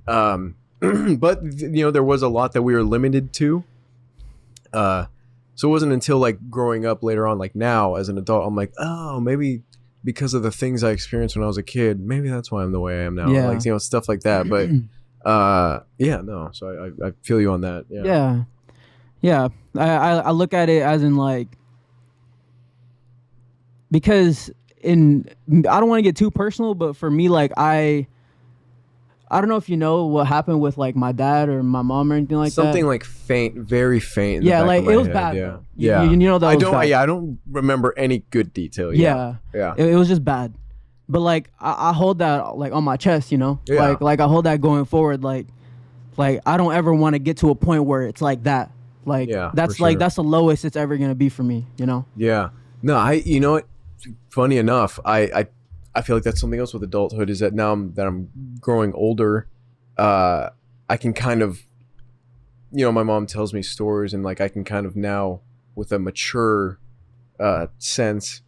But, there was a lot that we were limited to. So it wasn't until like growing up later on, like now as an adult, I'm like, oh, maybe because of the things I experienced when I was a kid, maybe that's why I'm the way I am now. Yeah. Like, stuff like that. But, no. So I feel you on that. Yeah. Yeah. Yeah, I look at it as in like, because I don't want to get too personal, but for me, like I don't know if you know what happened with like my dad or my mom or anything like Something that. Something like faint, very faint. Yeah, like it was head. bad. Yeah, yeah. You know that I was don't. bad. Yeah, I don't remember any good detail. Yeah. It was just bad, but like I hold that like on my chest, Yeah. Like I hold that going forward, like I don't ever want to get to a point where it's like that. Like that's sure. like that's the lowest it's ever gonna be for me, Yeah. No, you know what? Funny enough, I feel like that's something else with adulthood is that now that I'm growing older, I can kind of, my mom tells me stories and like I can kind of now with a mature sense,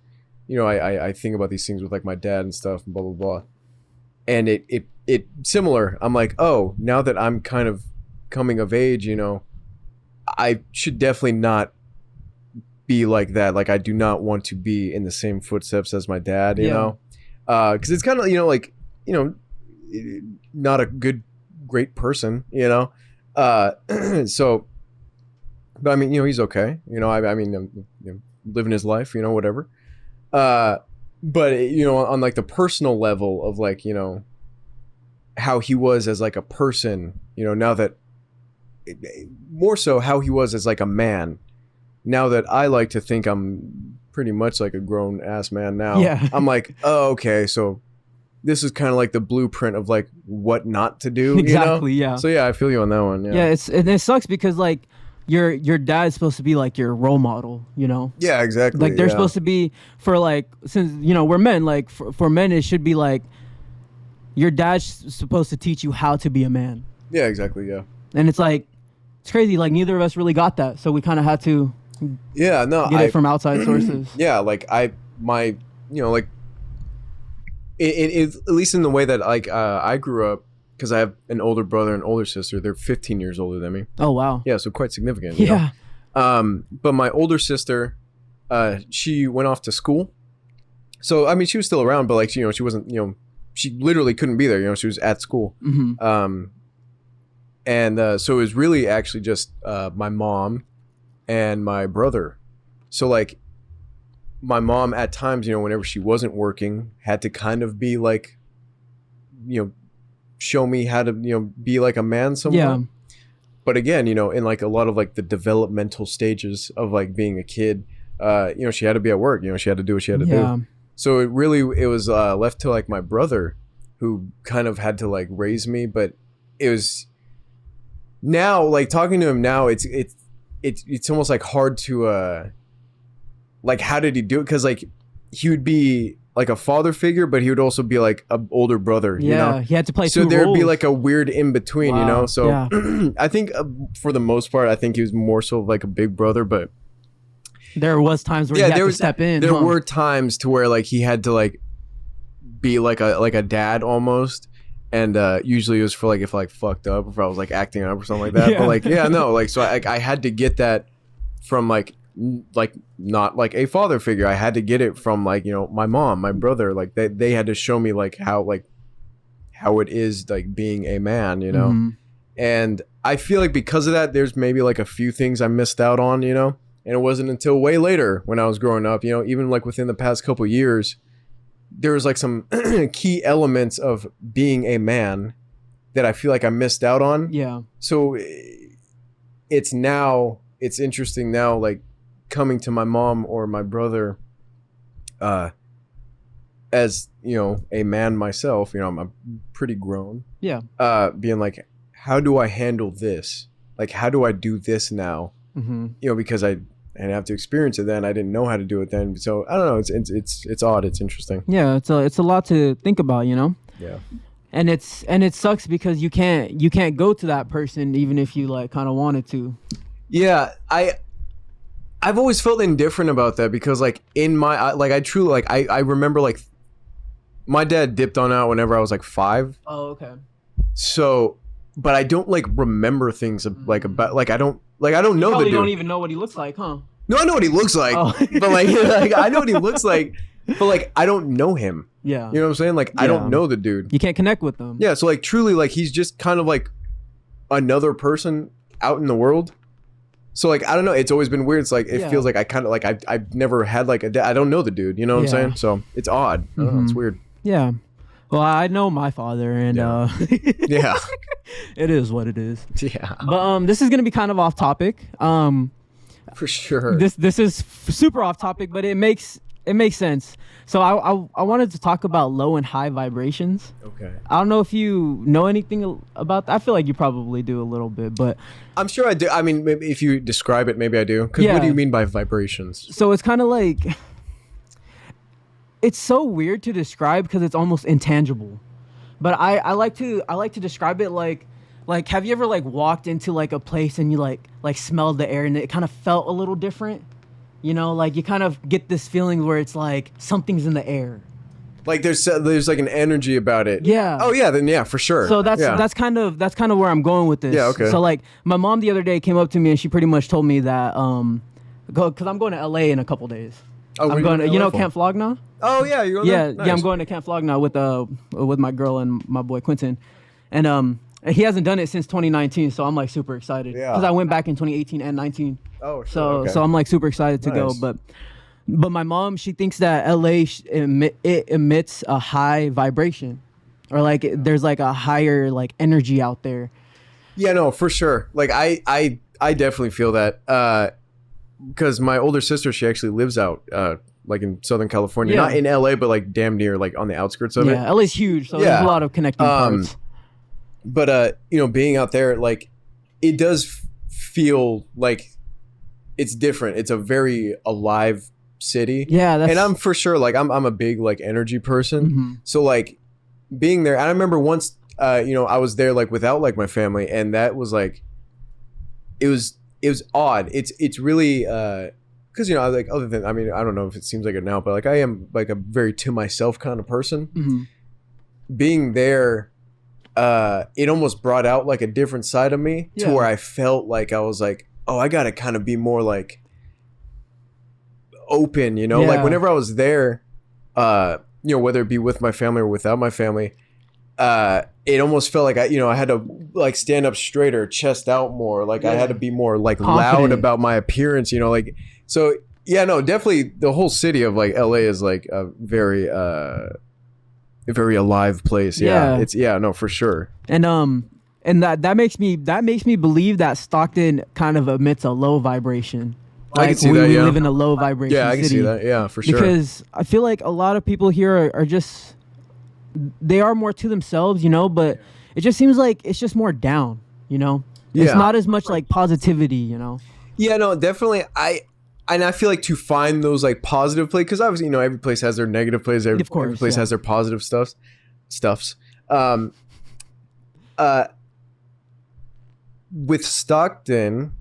I think about these things with like my dad and stuff and blah, blah, blah. And it similar. I'm like, oh, now that I'm kind of coming of age, I should definitely not be like that. Like I do not want to be in the same footsteps as my dad, you know? Because it's kind of, not a great person, so, but I mean, he's okay. I mean, living his life, whatever. But, on like the personal level of like, how he was as like a person, now that more so how he was as like a man, now that I like to think I'm pretty much like a grown ass man now. Yeah. I'm like, oh, okay. So this is kind of like the blueprint of like what not to do. Exactly. Yeah. So yeah, I feel you on that one. Yeah. Yeah. It sucks because like your dad's supposed to be like your role model, Yeah, exactly. Like they're supposed to be for like, since, we're men, like for men, it should be like your dad's supposed to teach you how to be a man. Yeah, exactly. Yeah. And it's like, it's crazy. Like neither of us really got that. So we kind of had to get it from outside sources. Yeah. Like like it at least in the way that like I grew up, because I have an older brother and older sister. They're 15 years older than me. Oh, wow. Yeah. So quite significant. Yeah. But my older sister, she went off to school. So, I mean, she was still around, but like, she wasn't, she literally couldn't be there. She was at school. Mm-hmm. And so it was really actually just my mom and my brother. So like my mom at times, whenever she wasn't working, had to kind of be like, show me how to, be like a man somewhat. Yeah. But again, in like a lot of like the developmental stages of like being a kid, she had to be at work, she had to do what she had to do. So it was left to like my brother, who kind of had to like raise me. But it was now like talking to him now, it's almost like hard to like, how did he do it? Because like he would be like a father figure, but he would also be like an older brother. Yeah, he had to play. So there'd be like a weird in between, Wow. So Yeah. I think for the most part, I think he was more so like a big brother, but there was times where he had to step in. There were times to where like he had to like be like a dad almost. And usually it was for like if I like fucked up, if I was like acting up or something like that. Yeah. But like, yeah, no, like, so I had to get that from like not like a father figure. I had to get it from like, my mom, my brother, like they had to show me like how it is like being a man, Mm-hmm. And I feel like because of that, there's maybe like a few things I missed out on, and it wasn't until way later when I was growing up, even like within the past couple years, there was like some key elements of being a man that I feel like I missed out on. Yeah. So it's interesting now, like coming to my mom or my brother, as, a man myself, I'm pretty grown. Yeah. Being like, how do I handle this? Like, how do I do this now? Mm-hmm. Because I have to experience it then. I didn't know how to do it then. So I don't know. It's odd. It's interesting. Yeah. It's a lot to think about, Yeah. And it sucks because you can't go to that person even if you like kind of wanted to. Yeah. I've always felt indifferent about that because like in my, like I truly, like I remember like my dad dipped on out whenever I was like 5. Oh, okay. So, but I don't like remember things like about, like I don't know the dude. You don't even know what he looks like, huh? No, I know what he looks like, Oh. but like I know what he looks like, but like I don't know him. Yeah. You know what I'm saying? Like I don't know the dude. You can't connect with them. Yeah, so like truly, like he's just kind of like another person out in the world. So like I don't know. It's always been weird. It's like it feels like I kind of like I've never had like I don't know the dude. You know what I'm saying? So it's odd. I don't know, it's weird. Yeah. Well, I know my father, and Yeah. it is what it is. Yeah. But this is gonna be kind of off topic. For sure. This is super off topic, but it makes sense. So I wanted to talk about low and high vibrations. Okay. I don't know if you know anything about that. I feel like you probably do a little bit, but I'm sure I do. I mean, maybe if you describe it, maybe I do. Because what do you mean by vibrations? So it's kind of like it's so weird to describe because it's almost intangible. But I like to describe it like have you ever like walked into like a place and you like smelled the air and it kind of felt a little different? You know, like you kind of get this feeling where it's like something's in the air. Like there's like an energy about it. Yeah. Oh yeah, then yeah, for sure. So that's kind of where I'm going with this. Yeah, okay. So like my mom the other day came up to me and she pretty much told me that because I'm going to LA in a couple days. Oh, I'm going to Camp Flogna? Oh yeah, you're going there? Nice. Yeah, I'm going to Camp Flogna with my girl and my boy Quentin. And he hasn't done it since 2019, so I'm like super excited. Yeah. Because I went back in 2018 and 19. Oh, sure. So I'm like super excited to go. But my mom, she thinks that LA it emits a high vibration, or like there's like a higher like energy out there. Yeah, no, for sure. Like I definitely feel that because my older sister, she actually lives out like in Southern California, not in LA, but like damn near like on the outskirts of it. Yeah, LA's huge, so there's a lot of connecting parts. But being out there, like it does feel like it's different. It's a very alive city. Yeah, and I'm for sure like I'm a big like energy person. Mm-hmm. So like being there, and I remember once I was there like without like my family, and that was like it was odd. It's really because like other than I don't know if it seems like it now, but like I am like a very to myself kind of person. Mm-hmm. Being there, it almost brought out like a different side of me to where I felt like I was like, oh, I gotta kind of be more like open, like whenever I was there, whether it be with my family or without my family, it almost felt like I had to like stand up straighter, chest out more, like I had to be more like confident, loud about my appearance, like so. Yeah, no, definitely the whole city of like LA is like a very alive place. Yeah. It's no, for sure. And that makes me believe that Stockton kind of emits a low vibration. Like I can see that. We live in a low vibration I can city. see that. Yeah, for sure. Because I feel like a lot of people here are just they are more to themselves, but it just seems like it's just more down, It's not as much like positivity, Yeah, no, definitely. I feel like to find those like positive places, because obviously every place has their negative places, every place has their positive stuffs. With Stockton,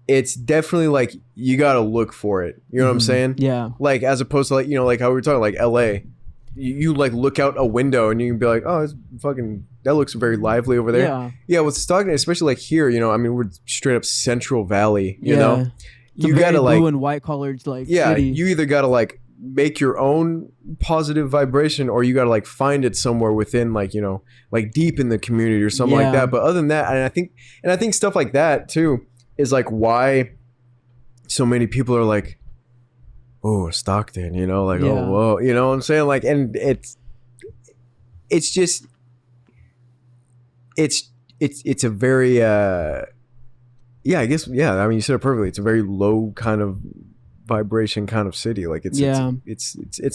it's definitely like you gotta look for it. You know what I'm saying? Yeah. Like as opposed to like like how we were talking like LA, you like look out a window and you can be like, oh, it's fucking that looks very lively over there. Yeah. With Stockton, especially like here, we're straight up Central Valley. You know. It's you gotta like blue and white colored like city. You either gotta like make your own positive vibration or you gotta like find it somewhere within like like deep in the community or something like that. But other than that, and I think stuff like that too is like why so many people are like, oh, Stockton, like oh whoa, you know what I'm saying? Like, and it's just it's a very I guess you said it perfectly. It's a very low kind of vibration kind of city. Like it's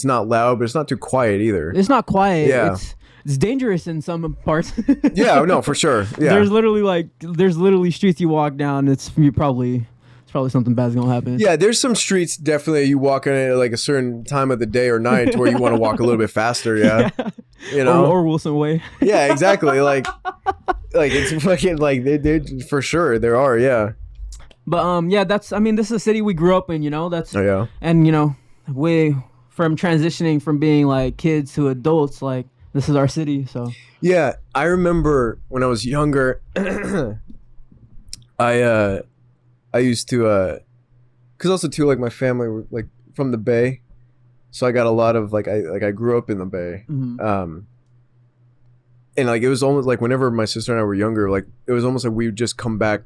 not loud, but it's not too quiet either. It's not quiet. Yeah. It's dangerous in some parts. Yeah, no, for sure. Yeah. There's literally streets you walk down. It's probably something bad's gonna happen. Yeah, there's some streets definitely you walk in at like a certain time of the day or night to where you want to walk a little bit faster. Yeah. Or Wilson Way. Yeah, exactly. Like it's fucking like they for sure there are. Yeah. But this is a city we grew up in. That's and we from transitioning from being like kids to adults, like this is our city. So yeah, I remember when I was younger, I used to, cause also too like my family were like from the Bay, so I got a lot of like I grew up in the Bay, and like it was almost like whenever my sister and I were younger, like it was almost like we would just come back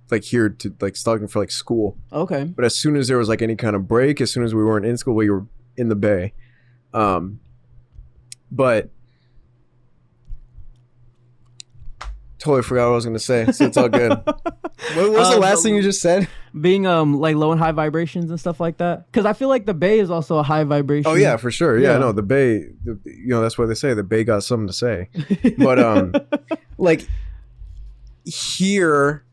like here to like Stockton for like school. Okay. But as soon as there was like any kind of break, as soon as we weren't in school, we were in the Bay, but. Totally forgot what I was gonna say, so it's all good. What was the last thing you just said? Being like low and high vibrations and stuff like that. Because I feel like the Bay is also a high vibration. Oh yeah, for sure. Yeah, no, the Bay. That's why they say the Bay got something to say. But like here,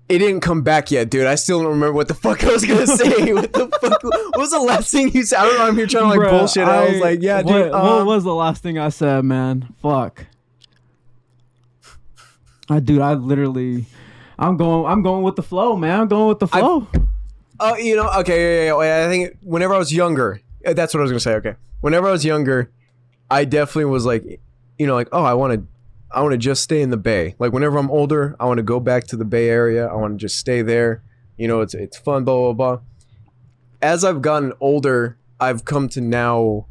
It didn't come back yet, dude. I still don't remember what the fuck I was gonna say. What the fuck? What was the last thing you said? I don't know. I'm here trying to like bullshit. I was like, yeah, dude. What was the last thing I said, man? Fuck. Dude, I'm going with the flow, man. I'm going with the flow. Oh, you know, okay, yeah. I think whenever I was younger, that's what I was gonna say. Okay, whenever I was younger, I definitely was like, you know, like, oh, I want to just stay in the Bay. Like whenever I'm older, I want to go back to the Bay Area. I want to just stay there. You know, it's fun, blah blah blah. As I've gotten older, I've come to now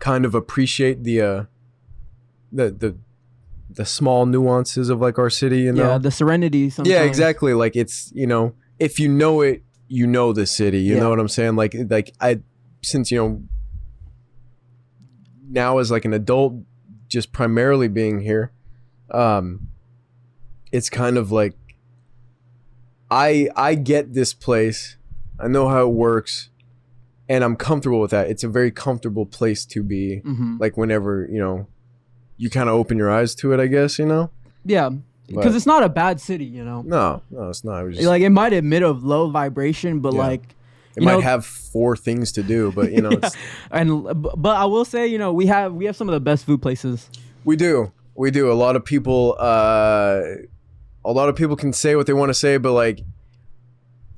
kind of appreciate the small nuances of like our city, you know? Yeah, the serenity sometimes. Yeah, exactly. Like it's, you know, if you know it, you know the city. You know what I'm saying? Like since, you know, now as like an adult, just primarily being here, it's kind of like I get this place. I know how it works, and I'm comfortable with that. It's a very comfortable place to be. Like whenever, you know, you kind of open your eyes to it, I guess, you know? Yeah, because it's not a bad city, you know? No, it's not. It was just, like, it might emit a low vibration, but like... It might have 4 things to do, but, you know... It's, but I will say, you know, we have some of the best food places. We do. A lot of people can say what they want to say, but, like,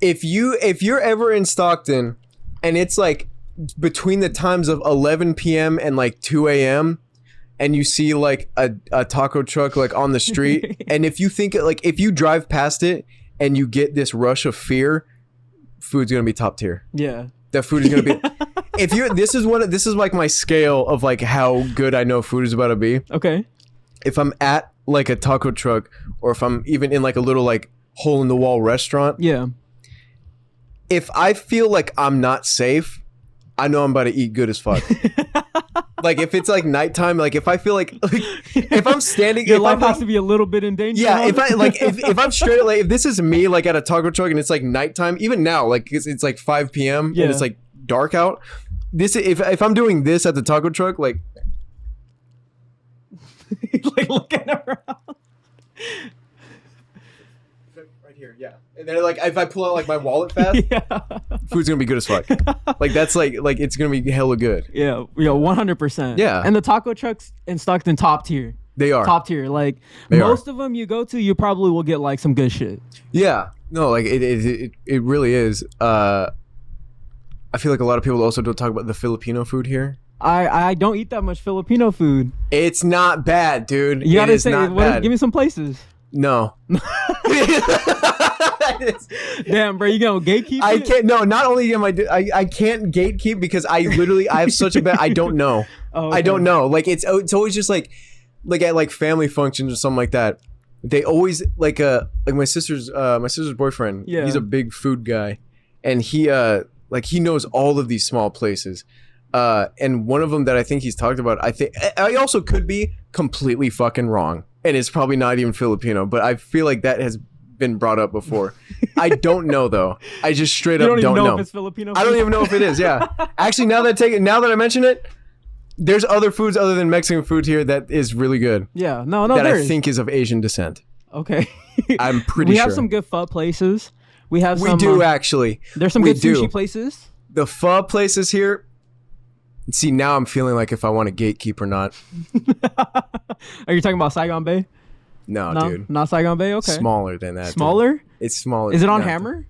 if you're ever in Stockton and it's, like, between the times of 11 p.m. and, like, 2 a.m., and you see like a taco truck like on the street, and if you think like if you drive past it and you get this rush of fear, food's gonna be top tier. Yeah, that food is gonna be. If you this is like my scale of like how good I know food is about to be. Okay. If I'm at like a taco truck, or if I'm even in like a little like hole in the wall restaurant. Yeah. If I feel like I'm not safe, I know I'm about to eat good as fuck. Like if it's like nighttime, like if I feel like if I'm standing, your life has to be a little bit in danger. Yeah, if I'm straight, like if this is me like at a taco truck and it's like nighttime, even now, like it's like 5 p.m. and it's like dark out. This if I'm doing this at the taco truck, like like looking around. Right here, yeah. And then like if I pull out like my wallet fast, food's gonna be good as fuck. Like that's like it's gonna be hella good. Yeah, 100%. Yeah. And the taco trucks in Stockton, top tier. They are top tier. Like most of them you go to, you probably will get like some good shit. Yeah. No, like it really is. I feel like a lot of people also don't talk about the Filipino food here. I don't eat that much Filipino food. It's not bad, dude. You gotta say, give me some places. No. Damn, bro, you gonna gatekeep? I can't. No, not only am I can't gatekeep because I have such a bad. I don't know. Oh, okay. I don't know. Like it's always just like at like family functions or something like that. They always like my sister's boyfriend. Yeah, he's a big food guy, and he knows all of these small places. And one of them that I think he's talked about, I also could be completely fucking wrong. And it's probably not even Filipino, but I feel like that has been brought up before. I don't know though. I just straight up don't know. If it's Filipino food? I don't even know if it is. Yeah. Actually, now that I mention it, there's other foods other than Mexican food here that is really good. Yeah. No. That I think is of Asian descent. Okay. I'm pretty sure. We have some good pho places. We do actually. There's some good sushi places. The pho places here. See, now I'm feeling like if I want to gatekeep or not. Are you talking about Saigon Bay? No, dude. Not Saigon Bay? Okay. Smaller than that. Smaller? Dude. It's smaller. Is it on Hammer?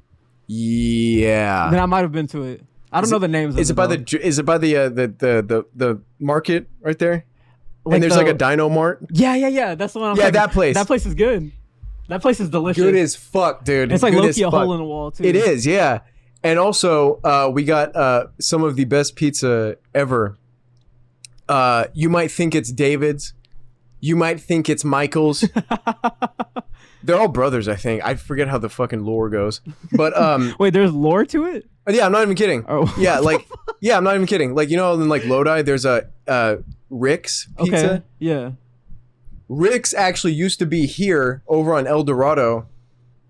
Yeah. Then I might have been to it. I don't know the names. Is it by the market right there? Like and there's like a Dino Mart? Yeah. That's the one I'm talking. That place. That place is good. That place is delicious. Good as fuck, dude. It's like low-key a hole in the wall, too. It is, yeah. And also, we got some of the best pizza ever. You might think it's David's. You might think it's Michael's. They're all brothers, I think. I forget how the fucking lore goes. But wait, there's lore to it? Yeah, I'm not even kidding. Oh. Yeah, I'm not even kidding. Like, you know, in like Lodi, there's a Rick's Pizza. Okay. Yeah. Rick's actually used to be here over on El Dorado.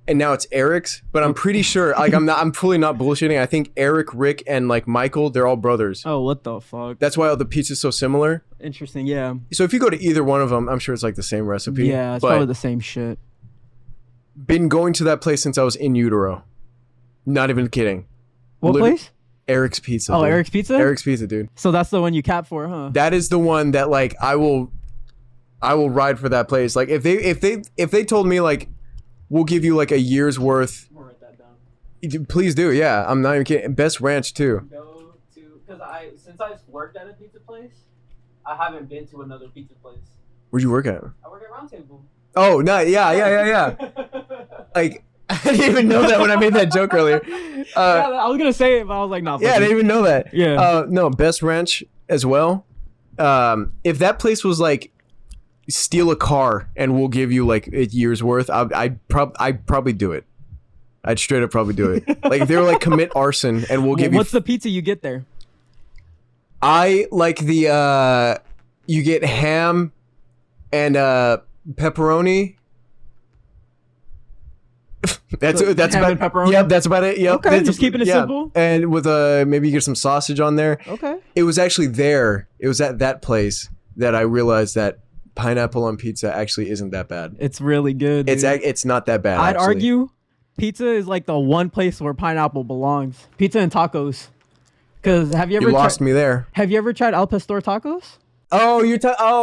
And now it's Eric's, but I'm pretty sure, like, I'm fully not bullshitting. I think Eric, Rick, and like Michael, they're all brothers. Oh, what the fuck? That's why all the pizza's so similar. Interesting, yeah. So if you go to either one of them, I'm sure it's like the same recipe. Yeah, it's probably the same shit. been going to that place since I was in utero. Not even kidding. What place? Eric's Pizza. Oh, dude. Eric's Pizza? Eric's Pizza, dude. So that's the one you cap for, huh? That is the one that like I will ride for that place. Like if they told me like we'll give you like a year's worth. I'm gonna write that down. Please do, yeah. I'm not even kidding. Best ranch too. Go to because since I've worked at a pizza place, I haven't been to another pizza place. Where'd you work at? I work at Round Table. Oh no, yeah. Like I didn't even know that when I made that joke earlier. Yeah, I was gonna say it, but I was like, nah. Yeah, I didn't even know that. Yeah. No, Best Ranch as well. If that place was like, steal a car and we'll give you like a year's worth, I'd probably do it. I'd straight up probably do it. Like if they were like commit arson and we'll give you. What's the pizza you get there? I like the you get ham and pepperoni. That's ham about and pepperoni? Yep, that's about it. Yep. Okay, just keeping it simple. And with maybe you get some sausage on there. Okay. It was actually there. It was at that place that I realized that pineapple on pizza actually isn't that bad. It's really good. Dude. It's not that bad. I'd actually. argue pizza is like the one place where pineapple belongs. Pizza and tacos. Because have you ever lost me there? Have you ever tried Al Pastor tacos? Oh,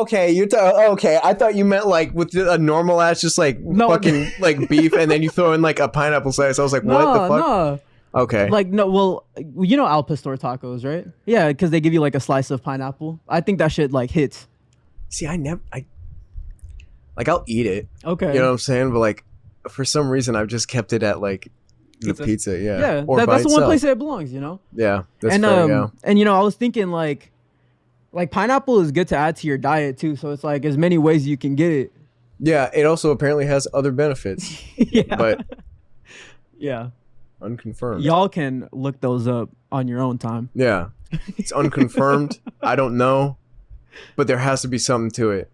okay. I thought you meant like with a normal ass, just like fucking like beef, and then you throw in like a pineapple slice. I was like, what the fuck? No. Okay. Like no, well, you know Al Pastor tacos, right? Yeah, because they give you like a slice of pineapple. I think that shit like hits. See, I'll eat it. Okay. You know what I'm saying? But like, for some reason, I've just kept it at like the pizza. Yeah. Yeah. Or That's the one place that it belongs. You know. Yeah. That's and fair, yeah. And you know, I was thinking like pineapple is good to add to your diet too. So it's like as many ways you can get it. Yeah. It also apparently has other benefits. Yeah. But. Yeah. Unconfirmed. Y'all can look those up on your own time. Yeah. It's unconfirmed. I don't know. But there has to be something to it.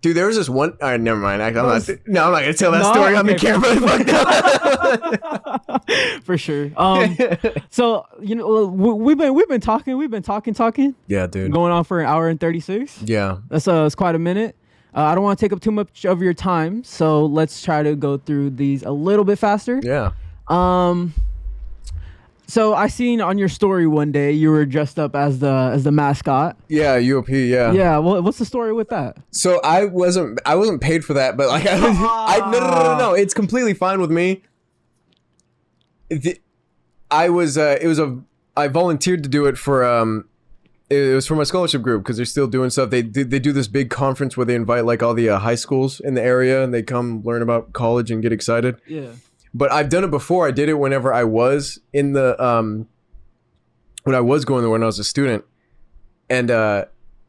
Dude, there was this one. All right, never mind. I'm not going to tell that story on the camera. For sure. So, you know, we've been talking. Yeah, dude. Going on for an hour and 36. Yeah. It's quite a minute. I don't want to take up too much of your time. So let's try to go through these a little bit faster. Yeah. So I seen on your story one day you were dressed up as the mascot. Yeah, UOP. Yeah. Yeah. Well, what's the story with that? So I wasn't paid for that, but like no. It's completely fine with me. I volunteered to do it for it was for my scholarship group because they're still doing stuff. They do this big conference where they invite like all the high schools in the area and they come learn about college and get excited. Yeah. But I've done it before. I did it whenever I was in the when I was going there when I was a student, and so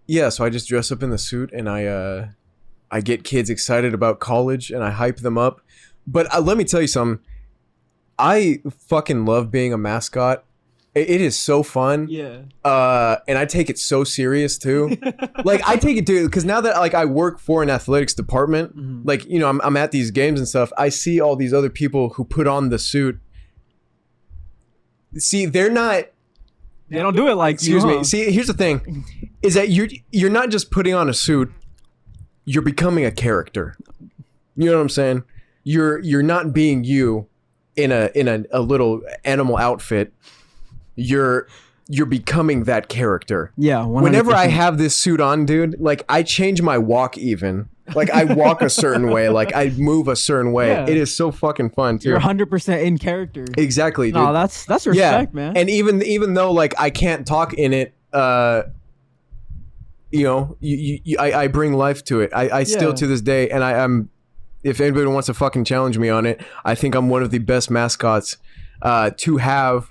I just dress up in the suit and I get kids excited about college and I hype them up. But let me tell you something. I fucking love being a mascot. It is so fun. Yeah. And I take it so serious too. Like I take it too because now that like I work for an athletics department, like you know I'm at these games and stuff. I see all these other people who put on the suit. See, they don't do it like excuse you, me. huh? See, here's the thing, is that you're not just putting on a suit. You're becoming a character. You know what I'm saying? You're not being you in a little animal outfit. You're becoming that character. Yeah. 100%. Whenever I have this suit on, dude, like I change my walk even. Like I walk a certain way. Like I move a certain way. Yeah. It is so fucking fun too. You're 100% in character. Exactly, dude. No, that's respect, man. And even though like I can't talk in it, you know, I bring life to it. I still to this day, and I'm. If anybody wants to fucking challenge me on it, I think I'm one of the best mascots to have.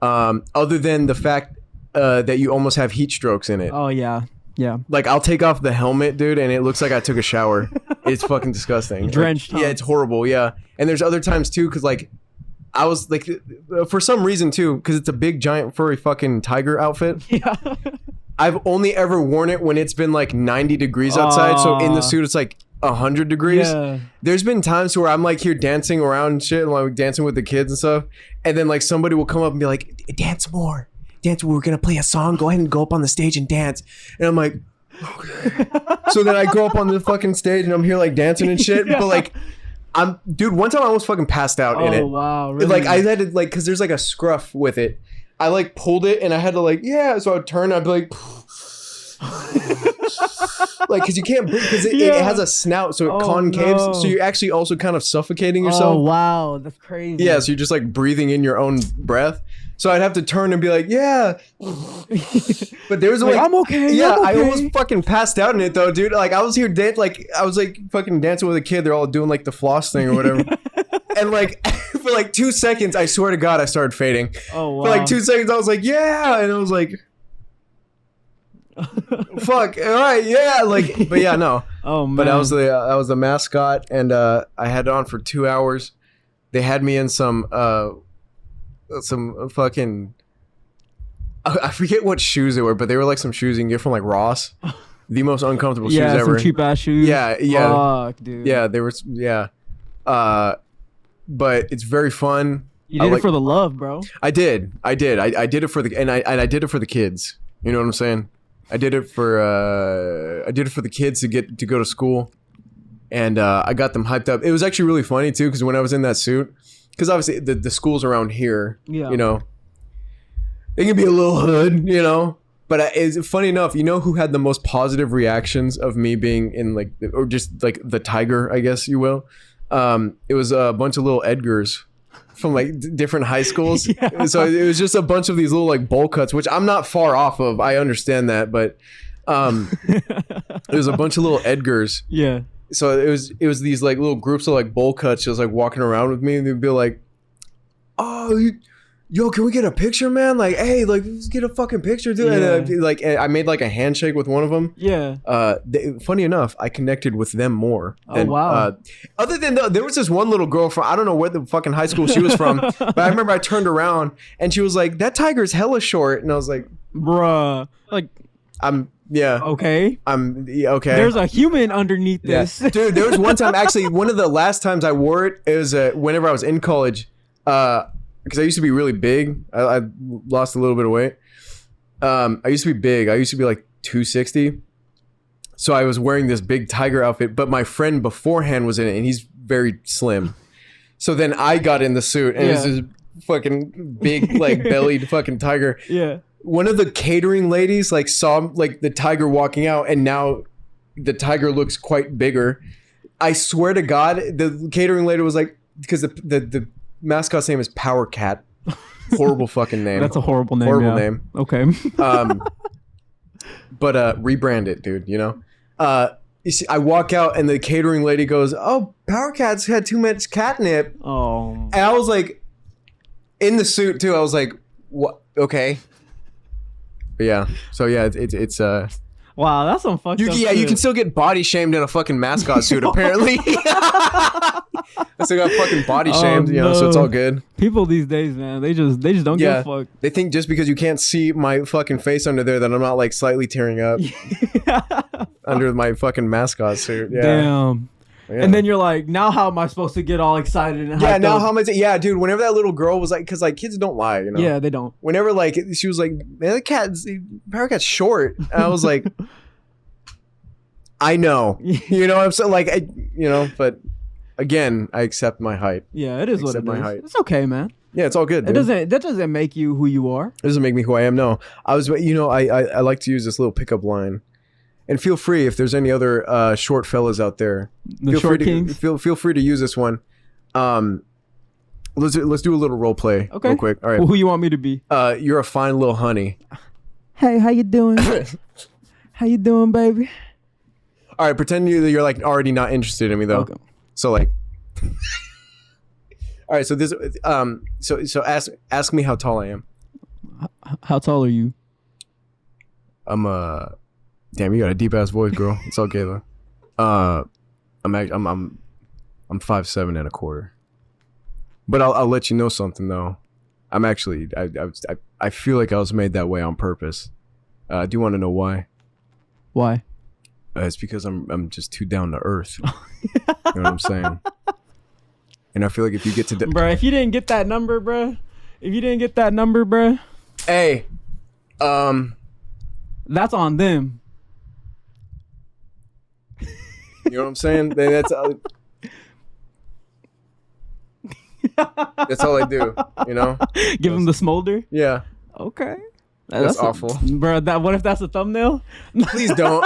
Other than the fact that you almost have heat strokes in it. Oh yeah. Yeah. Like I'll take off the helmet, dude, and it looks like I took a shower. It's fucking disgusting. Drenched. Like, yeah, it's horrible. Yeah. And there's other times too, because like I was like, for some reason too, because it's a big giant furry fucking tiger outfit. Yeah. I've only ever worn it when it's been like 90 degrees outside. So in the suit, it's like 100 degrees. Yeah. There's been times where I'm like here dancing around and shit, like dancing with the kids and stuff, and then like somebody will come up and be like, dance more, we're gonna play a song, go ahead and go up on the stage and dance. And I'm like, okay. So then I go up on the fucking stage and I'm here like dancing and shit. Yeah. But like Dude, one time I almost fucking passed out in it. Oh wow, really? Like I had to like, cause there's like a scruff with it. I like pulled it and I had to like, yeah. So I'd turn, I'd be like, like, cause you can't breathe, cause it has a snout, so it concaves. No. So you're actually also kind of suffocating yourself. Oh wow, that's crazy. Yeah, so you're just like breathing in your own breath. So I'd have to turn and be like, yeah. But there was like, I'm okay. Yeah, I'm okay. I almost fucking passed out in it though, dude. Like I was here I was like fucking dancing with a kid. They're all doing like the floss thing or whatever. And like for like 2 seconds, I swear to God, I started fading. Oh wow. For like 2 seconds, I was like, yeah, and I was like, fuck, all right, yeah, like, but yeah, no. Oh man. But I was the mascot, and I had it on for 2 hours. They had me in some fucking, I forget what shoes they were, but they were like some shoes you can get from like Ross. The most uncomfortable shoes ever. Yeah, some cheap ass shoes. Yeah. Fuck, dude. Yeah, they were. Yeah. But it's very fun. You did it for the love, bro. I did. I did it for the, and I did it for the kids. You know what I'm saying? I did it for the kids to go to school, and I got them hyped up. It was actually really funny too, because when I was in that suit, because obviously the schools around here, you know, they can be a little hood, you know. But it's funny enough, you know who had the most positive reactions of me being in like, or just like the tiger, I guess you will. It was a bunch of little Edgars from like different high schools. Yeah. So it was just a bunch of these little like bowl cuts, which I'm not far off of. I understand that, but it was a bunch of little Edgars. Yeah. So it was these like little groups of like bowl cuts just like walking around with me, and they'd be like, "Oh, yo, can we get a picture, man? Like, hey, like, let's get a fucking picture, dude." Yeah. And like, I made like a handshake with one of them. Yeah. Funny enough, I connected with them more. Oh, wow. Other than there was this one little girl from, I don't know where the fucking high school she was from, but I remember I turned around and she was like, "That tiger's hella short," and I was like, "Bruh, like, okay. Okay. There's a human underneath this." Dude, there was one time, actually, one of the last times I wore it, it was whenever I was in college. Because I used to be really big. I lost a little bit of weight. I used to be big. I used to be like 260. So I was wearing this big tiger outfit, but my friend beforehand was in it, and he's very slim. So then I got in the suit, and it's this fucking big, like, bellied fucking tiger. Yeah. One of the catering ladies like saw like the tiger walking out, and now the tiger looks quite bigger. I swear to God, the catering lady was like, because the mascot's name is Power Cat. Horrible fucking name. That's a horrible name. Horrible name. Okay. But rebrand it, dude. You know. You see, I walk out and the catering lady goes, "Oh, Power Cat's had too much catnip." Oh. And I was like, in the suit too. I was like, "What? Okay." But yeah. So yeah, it's Wow, that's some fucked up shit. You can still get body shamed in a fucking mascot suit, apparently. I still got fucking body shamed, you know, so it's all good. People these days, man, they just don't give a fuck. They think just because you can't see my fucking face under there that I'm not like slightly tearing up under my fucking mascot suit. Yeah. Damn. Yeah. And then you're like, now how am I supposed to get all excited and hyped now up? how am I? Yeah, dude. Whenever that little girl was like, because like kids don't lie, you know. Yeah, they don't. Whenever like she was like, "Man, Power Cat's short," and I was like, I know, you know. I'm so like, you know, but again, I accept my height. Yeah, it is what it is. Height. It's okay, man. Yeah, it's all good. Dude. That doesn't make you who you are. It doesn't make me who I am. No, I like to use this little pickup line. And feel free if there's any other short fellas out there. Feel free to use this one. Let's do a little role play real quick. All right. Well, who you want me to be? You're a fine little honey. Hey, how you doing? How you doing, baby? All right. Pretend you're like already not interested in me though. Okay. So like. All right. So this. So ask me how tall I am. How tall are you? Damn, you got a deep ass voice, girl. It's okay though. I'm 5'7" and a quarter. But I'll let you know something though. I'm actually I feel like I was made that way on purpose. Do you want to know why? Why? It's because I'm just too down to earth. You know what I'm saying? And I feel like if you get to bro, if you didn't get that number, bro. Hey, that's on them. You know what I'm saying? That's That's all I do, you know? Give him the smolder? Yeah. Okay. That's awful. Bro, what if that's a thumbnail? Please don't.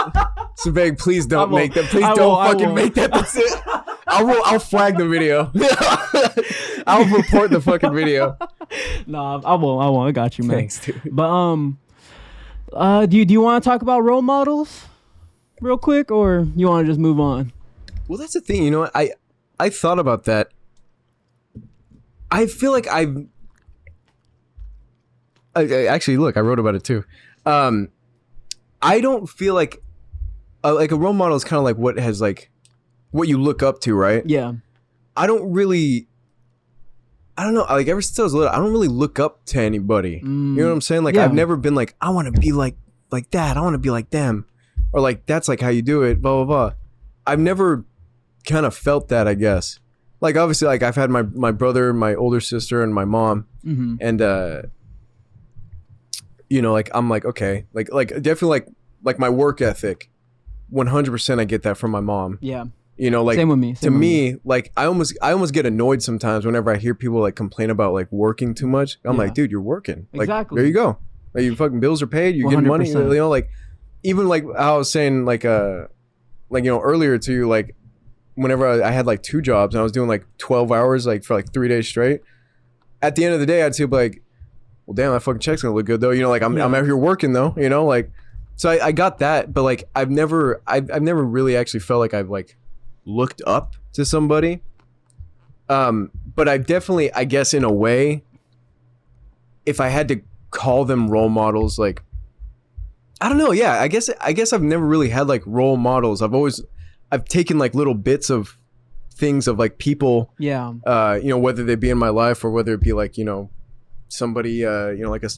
Subeg, please don't make that. Please make that. That's it. I'll flag the video. I'll report the fucking video. Nah, I won't. I got you, man. Thanks, dude. But do you want to talk about role models real quick, or you want to just move on? Well, that's the thing. You know what? I thought about that. I feel like I actually, look, I wrote about it too. I don't feel like a role model is kind of like what you look up to, right? Yeah. I don't know. Like, ever since I was little, I don't really look up to anybody. You know what I'm saying? Like, I've never been like, I want to be like that. I want to be like them, or like that's like how you do it. Blah blah blah. I've never kind of felt that, I guess. Like, obviously, like I've had my brother, my older sister, and my mom, and you know, like I'm like, okay, like definitely like my work ethic, 100% I get that from my mom. Yeah. You know, like same with me. To me, like I almost get annoyed sometimes whenever I hear people like complain about like working too much. I'm like, dude, you're working. Like, exactly. There you go. Like, your fucking bills are paid. You're getting money. You know, like even like how I was saying like you know, earlier to you, like whenever I had like 2 jobs and I was doing like 12 hours like for like 3 days straight. At the end of the day, I'd say like, well, damn, that fucking check's gonna look good though. You know, like I'm out here working though. You know, like so I got that, but like I've never really actually felt like I've like looked up to somebody. But I definitely, I guess in a way, if I had to call them role models, like I don't know, yeah, I guess I've never really had like role models. I've taken like little bits of things of like people, you know, whether they be in my life or whether it be like, you know, somebody, you know, like a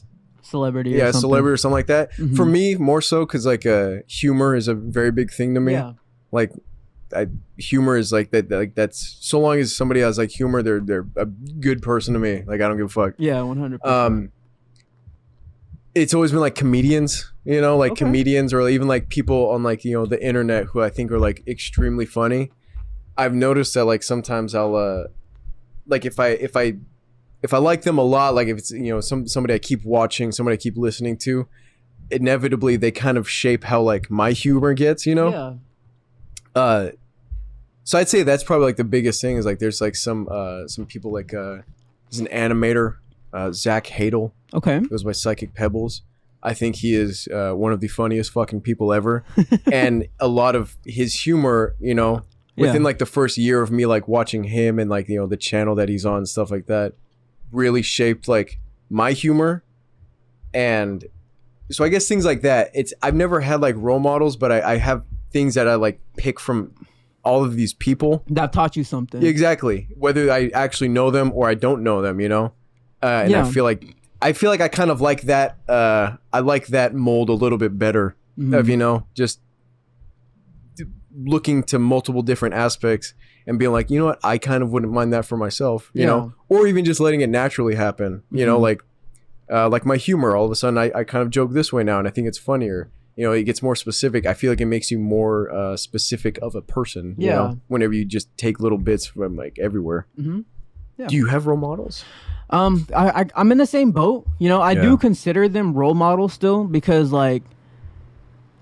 celebrity, or celebrity or something like that. For me, more so because like humor is a very big thing to me. Like humor is like that. Like that's, so long as somebody has like humor, they're a good person to me. Like I don't give a fuck. Yeah, 100%. It's always been like comedians, you know, like comedians or even like people on like, you know, the internet who I think are like extremely funny. I've noticed that like sometimes I'll like if I like them a lot, like if it's, you know, somebody I keep watching, somebody I keep listening to, inevitably they kind of shape how like my humor gets, you know? Yeah. So I'd say that's probably like the biggest thing is like there's like some people like there's an animator, Zach Hadel. Okay. Goes by Psychic Pebbles. I think he is one of the funniest fucking people ever. And a lot of his humor, you know, within like the first year of me like watching him and like, you know, the channel that he's on and stuff like that, really shaped like my humor. And so I guess things like that, I've never had like role models, but I have things that I like pick from all of these people that taught you something. Exactly, whether I actually know them or I don't know them, you know. And I feel like I kind of like that. I like that mold a little bit better of, you know, just looking to multiple different aspects and being like, you know what, I kind of wouldn't mind that for myself, you know, or even just letting it naturally happen, you know, like my humor. All of a sudden, I kind of joke this way now, and I think it's funnier. You know, it gets more specific. I feel like it makes you more specific of a person. You know, whenever you just take little bits from like everywhere. Yeah. Do you have role models? I'm in the same boat. You know, I do consider them role models still because like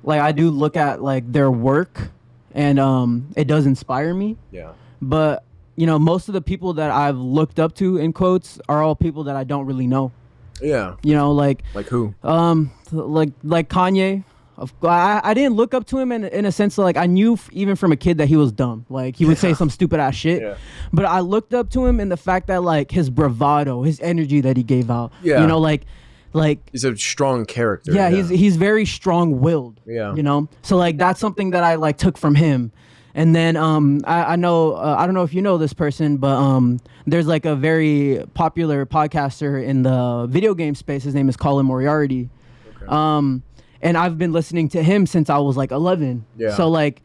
I do look at like their work and it does inspire me. Yeah. But you know, most of the people that I've looked up to in quotes are all people that I don't really know. Yeah. You know, like who? Like Kanye. I didn't look up to him in a sense of like I knew even from a kid that he was dumb. Like he would say some stupid ass shit. Yeah. But I looked up to him in the fact that like his bravado, his energy that he gave out. Yeah. You know, like he's a strong character. Yeah, he's very strong willed. Yeah. You know? So like that's something that I like took from him. And then I know I don't know if you know this person, but there's like a very popular podcaster in the video game space. His name is Colin Moriarty. Okay. And I've been listening to him since I was like 11. Yeah. So like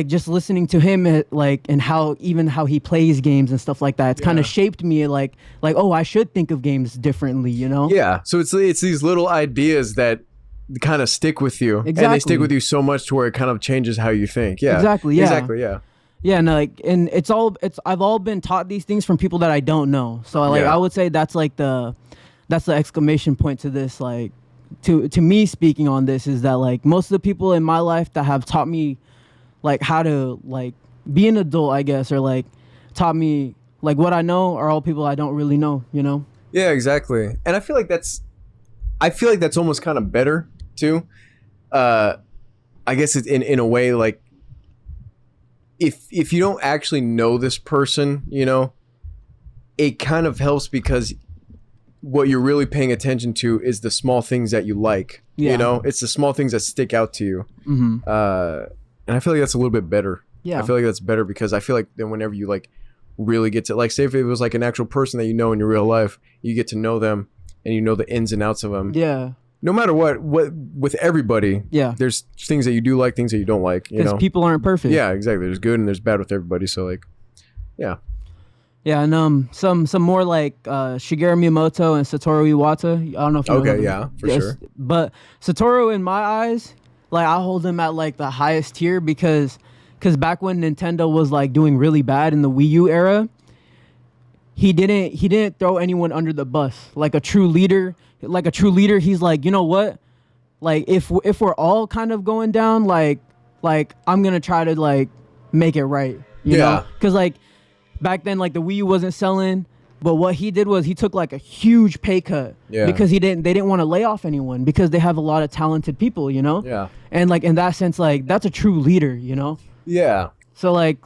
just listening to him like and how he plays games and stuff like that, it's kind of shaped me like oh, I should think of games differently, you know? Yeah. So it's these little ideas that kind of stick with you. Exactly. And they stick with you so much to where it kind of changes how you think. Yeah. Exactly. Yeah. Exactly. Yeah. Yeah, no, like, and I've all been taught these things from people that I don't know. So like, I would say that's the exclamation point to this. Like, to me speaking on this is that like most of the people in my life that have taught me like how to like be an adult, I guess, or like taught me like what I know are all people I don't really know, you know? Yeah, exactly. And I feel like that's almost kind of better too. I guess it's in a way like if you don't actually know this person, you know, it kind of helps because what you're really paying attention to is the small things that you like. Yeah. You know, it's the small things that stick out to you. Mm-hmm. And I feel like that's a little bit better. Yeah. I feel like that's better because I feel like then whenever you like really get to like, say if it was like an actual person that you know in your real life, you get to know them and you know the ins and outs of them. Yeah. No matter what with everybody, yeah, there's things that you do like, things that you don't like. Because people aren't perfect. Yeah, exactly. There's good and there's bad with everybody. So like, yeah. Yeah, and some more like Shigeru Miyamoto and Satoru Iwata. I don't know if you know them. Yeah, for sure. But Satoru, in my eyes, like I hold him at like the highest tier because back when Nintendo was like doing really bad in the Wii U era, he didn't throw anyone under the bus. Like a true leader, he's like, you know what? Like if we're all kind of going down, like I'm gonna try to like make it right. You know? Because like back then, like the Wii U wasn't selling, but what he did was he took like a huge pay cut because they didn't want to lay off anyone because they have a lot of talented people, you know? Yeah. And like in that sense, like that's a true leader, you know? Yeah. So like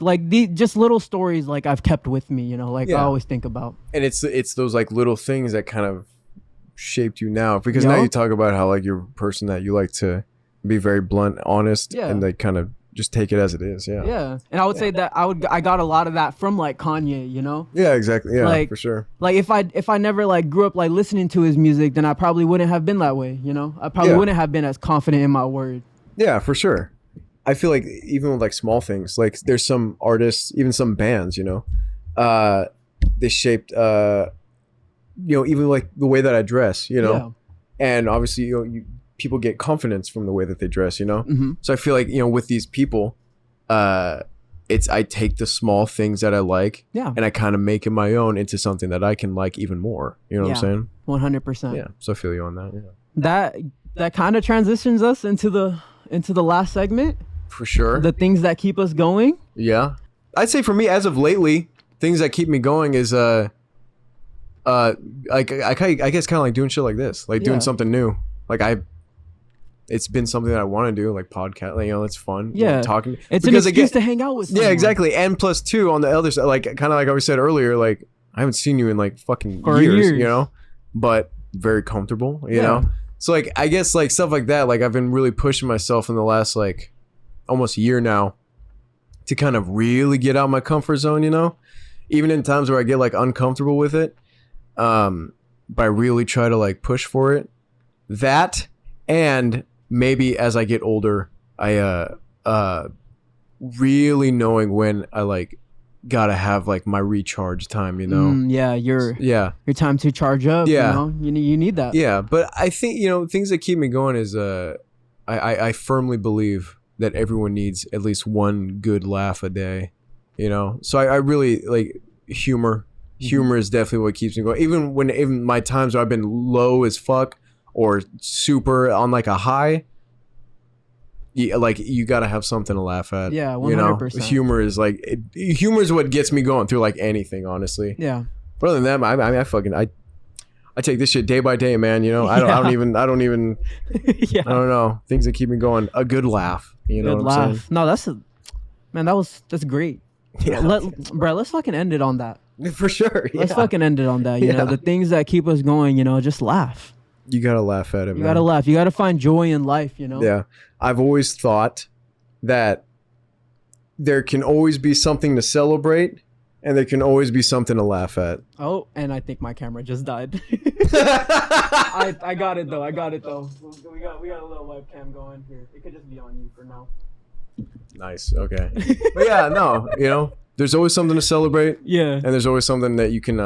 just little stories like I've kept with me, you know, like I always think about. And it's those like little things that kind of shaped you now because now you talk about how like you're a person that you like to be very blunt, honest, and like kind of just take it as it is. Yeah. And I would say that I got a lot of that from like Kanye, you know? Yeah, exactly. Yeah, like, for sure. Like if I never like grew up like listening to his music, then I probably wouldn't have been that way, you know? I probably wouldn't have been as confident in my word. Yeah, for sure. I feel like even with like small things, like there's some artists, even some bands, you know, they shaped, you know, even like the way that I dress, you know, and obviously, you know, people get confidence from the way that they dress, you know? Mm-hmm. So I feel like, you know, with these people, I take the small things that I like and I kind of make it my own into something that I can like even more. You know what I'm saying? 100%. Yeah. So I feel you on that. Yeah. That kind of transitions us into the last segment. For sure. The things that keep us going. Yeah. I'd say for me, as of lately, things that keep me going is, I guess kind of like doing shit like this, like doing something new. Like it's been something that I want to do, like podcast, like, you know, it's fun. Yeah. You know, talking. It's an excuse to hang out with someone. Yeah, exactly. And plus two on the other side, like kind of like I said earlier, like I haven't seen you in like fucking years, you know, but very comfortable, you know? So like, I guess like stuff like that, like I've been really pushing myself in the last like almost year now to kind of really get out my comfort zone, you know, even in times where I get like uncomfortable with it. But I really try to like push for it. That and maybe as I get older, I really knowing when I like gotta have like my recharge time, you know. Your time to charge up. You know? You need that. Yeah, but I think, you know, things that keep me going is I firmly believe that everyone needs at least one good laugh a day, you know. So I really like humor. Humor is definitely what keeps me going. Even my times where I've been low as fuck or super on like a high, like you gotta have something to laugh at. Yeah, 100%. You know, humor is what gets me going through like anything, honestly. Yeah. But other than that, I take this shit day by day, man. You know, I don't even I don't know, things that keep me going. A good laugh. You know what I'm saying? No, that's great. Yeah. Let's fucking end it on that. For sure. Let's fucking end it on that. You know, the things that keep us going, you know, just laugh. You gotta laugh at it, man. You gotta laugh. You gotta find joy in life, you know? Yeah. I've always thought that there can always be something to celebrate and there can always be something to laugh at. Oh, and I think my camera just died. I got it though. We got a little webcam going here. It could just be on you for now. Nice. Okay. But yeah, no, you know, there's always something to celebrate. Yeah. And there's always something that you can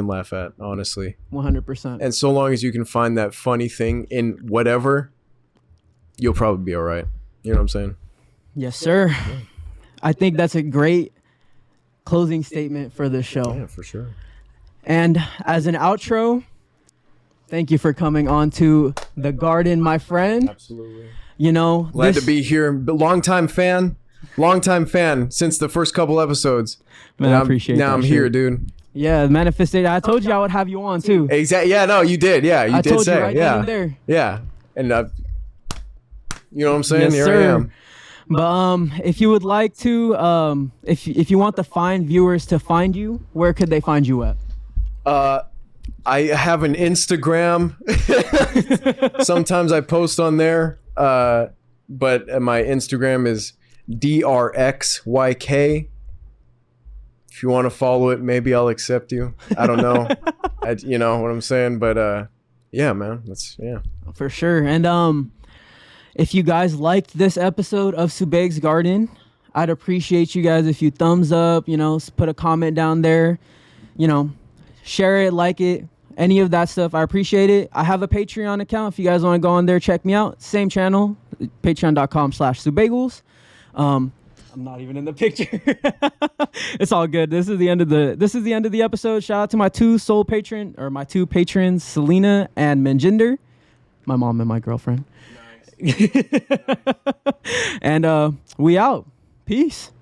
laugh at, honestly. 100%. And so long as you can find that funny thing in whatever, you'll probably be all right. You know what I'm saying? Yes, sir. I think that's a great closing statement for the show. Yeah, for sure. And as an outro, thank you for coming on to the garden, my friend. Absolutely. You know, glad to be here. Longtime fan since the first couple episodes. Man, I appreciate that. Now I'm here, dude. Yeah, manifested. I told you I would have you on too. Exactly. Yeah, no, you did. Yeah, you I did told say. You right yeah. then and there. Yeah. And you know what I'm saying? Yes, here sir. I am. But if you would like to, if you want the fine viewers to find you, where could they find you at? I have an Instagram. Sometimes I post on there. But my Instagram is DRXYK. If you want to follow it, maybe I'll accept you. I don't know. You know what I'm saying? But yeah, man. For sure. And if you guys liked this episode of Subeg's Garden, I'd appreciate you guys if you thumbs up, you know, put a comment down there, you know, share it, like it, any of that stuff. I appreciate it. I have a Patreon account. If you guys want to go on there, check me out. Same channel, patreon.com/Subegals. I'm not even in the picture. It's all good. This is the end of the episode. Shout out to my two patrons, Selena and Manjinder, my mom and my girlfriend. Nice. And we out. Peace.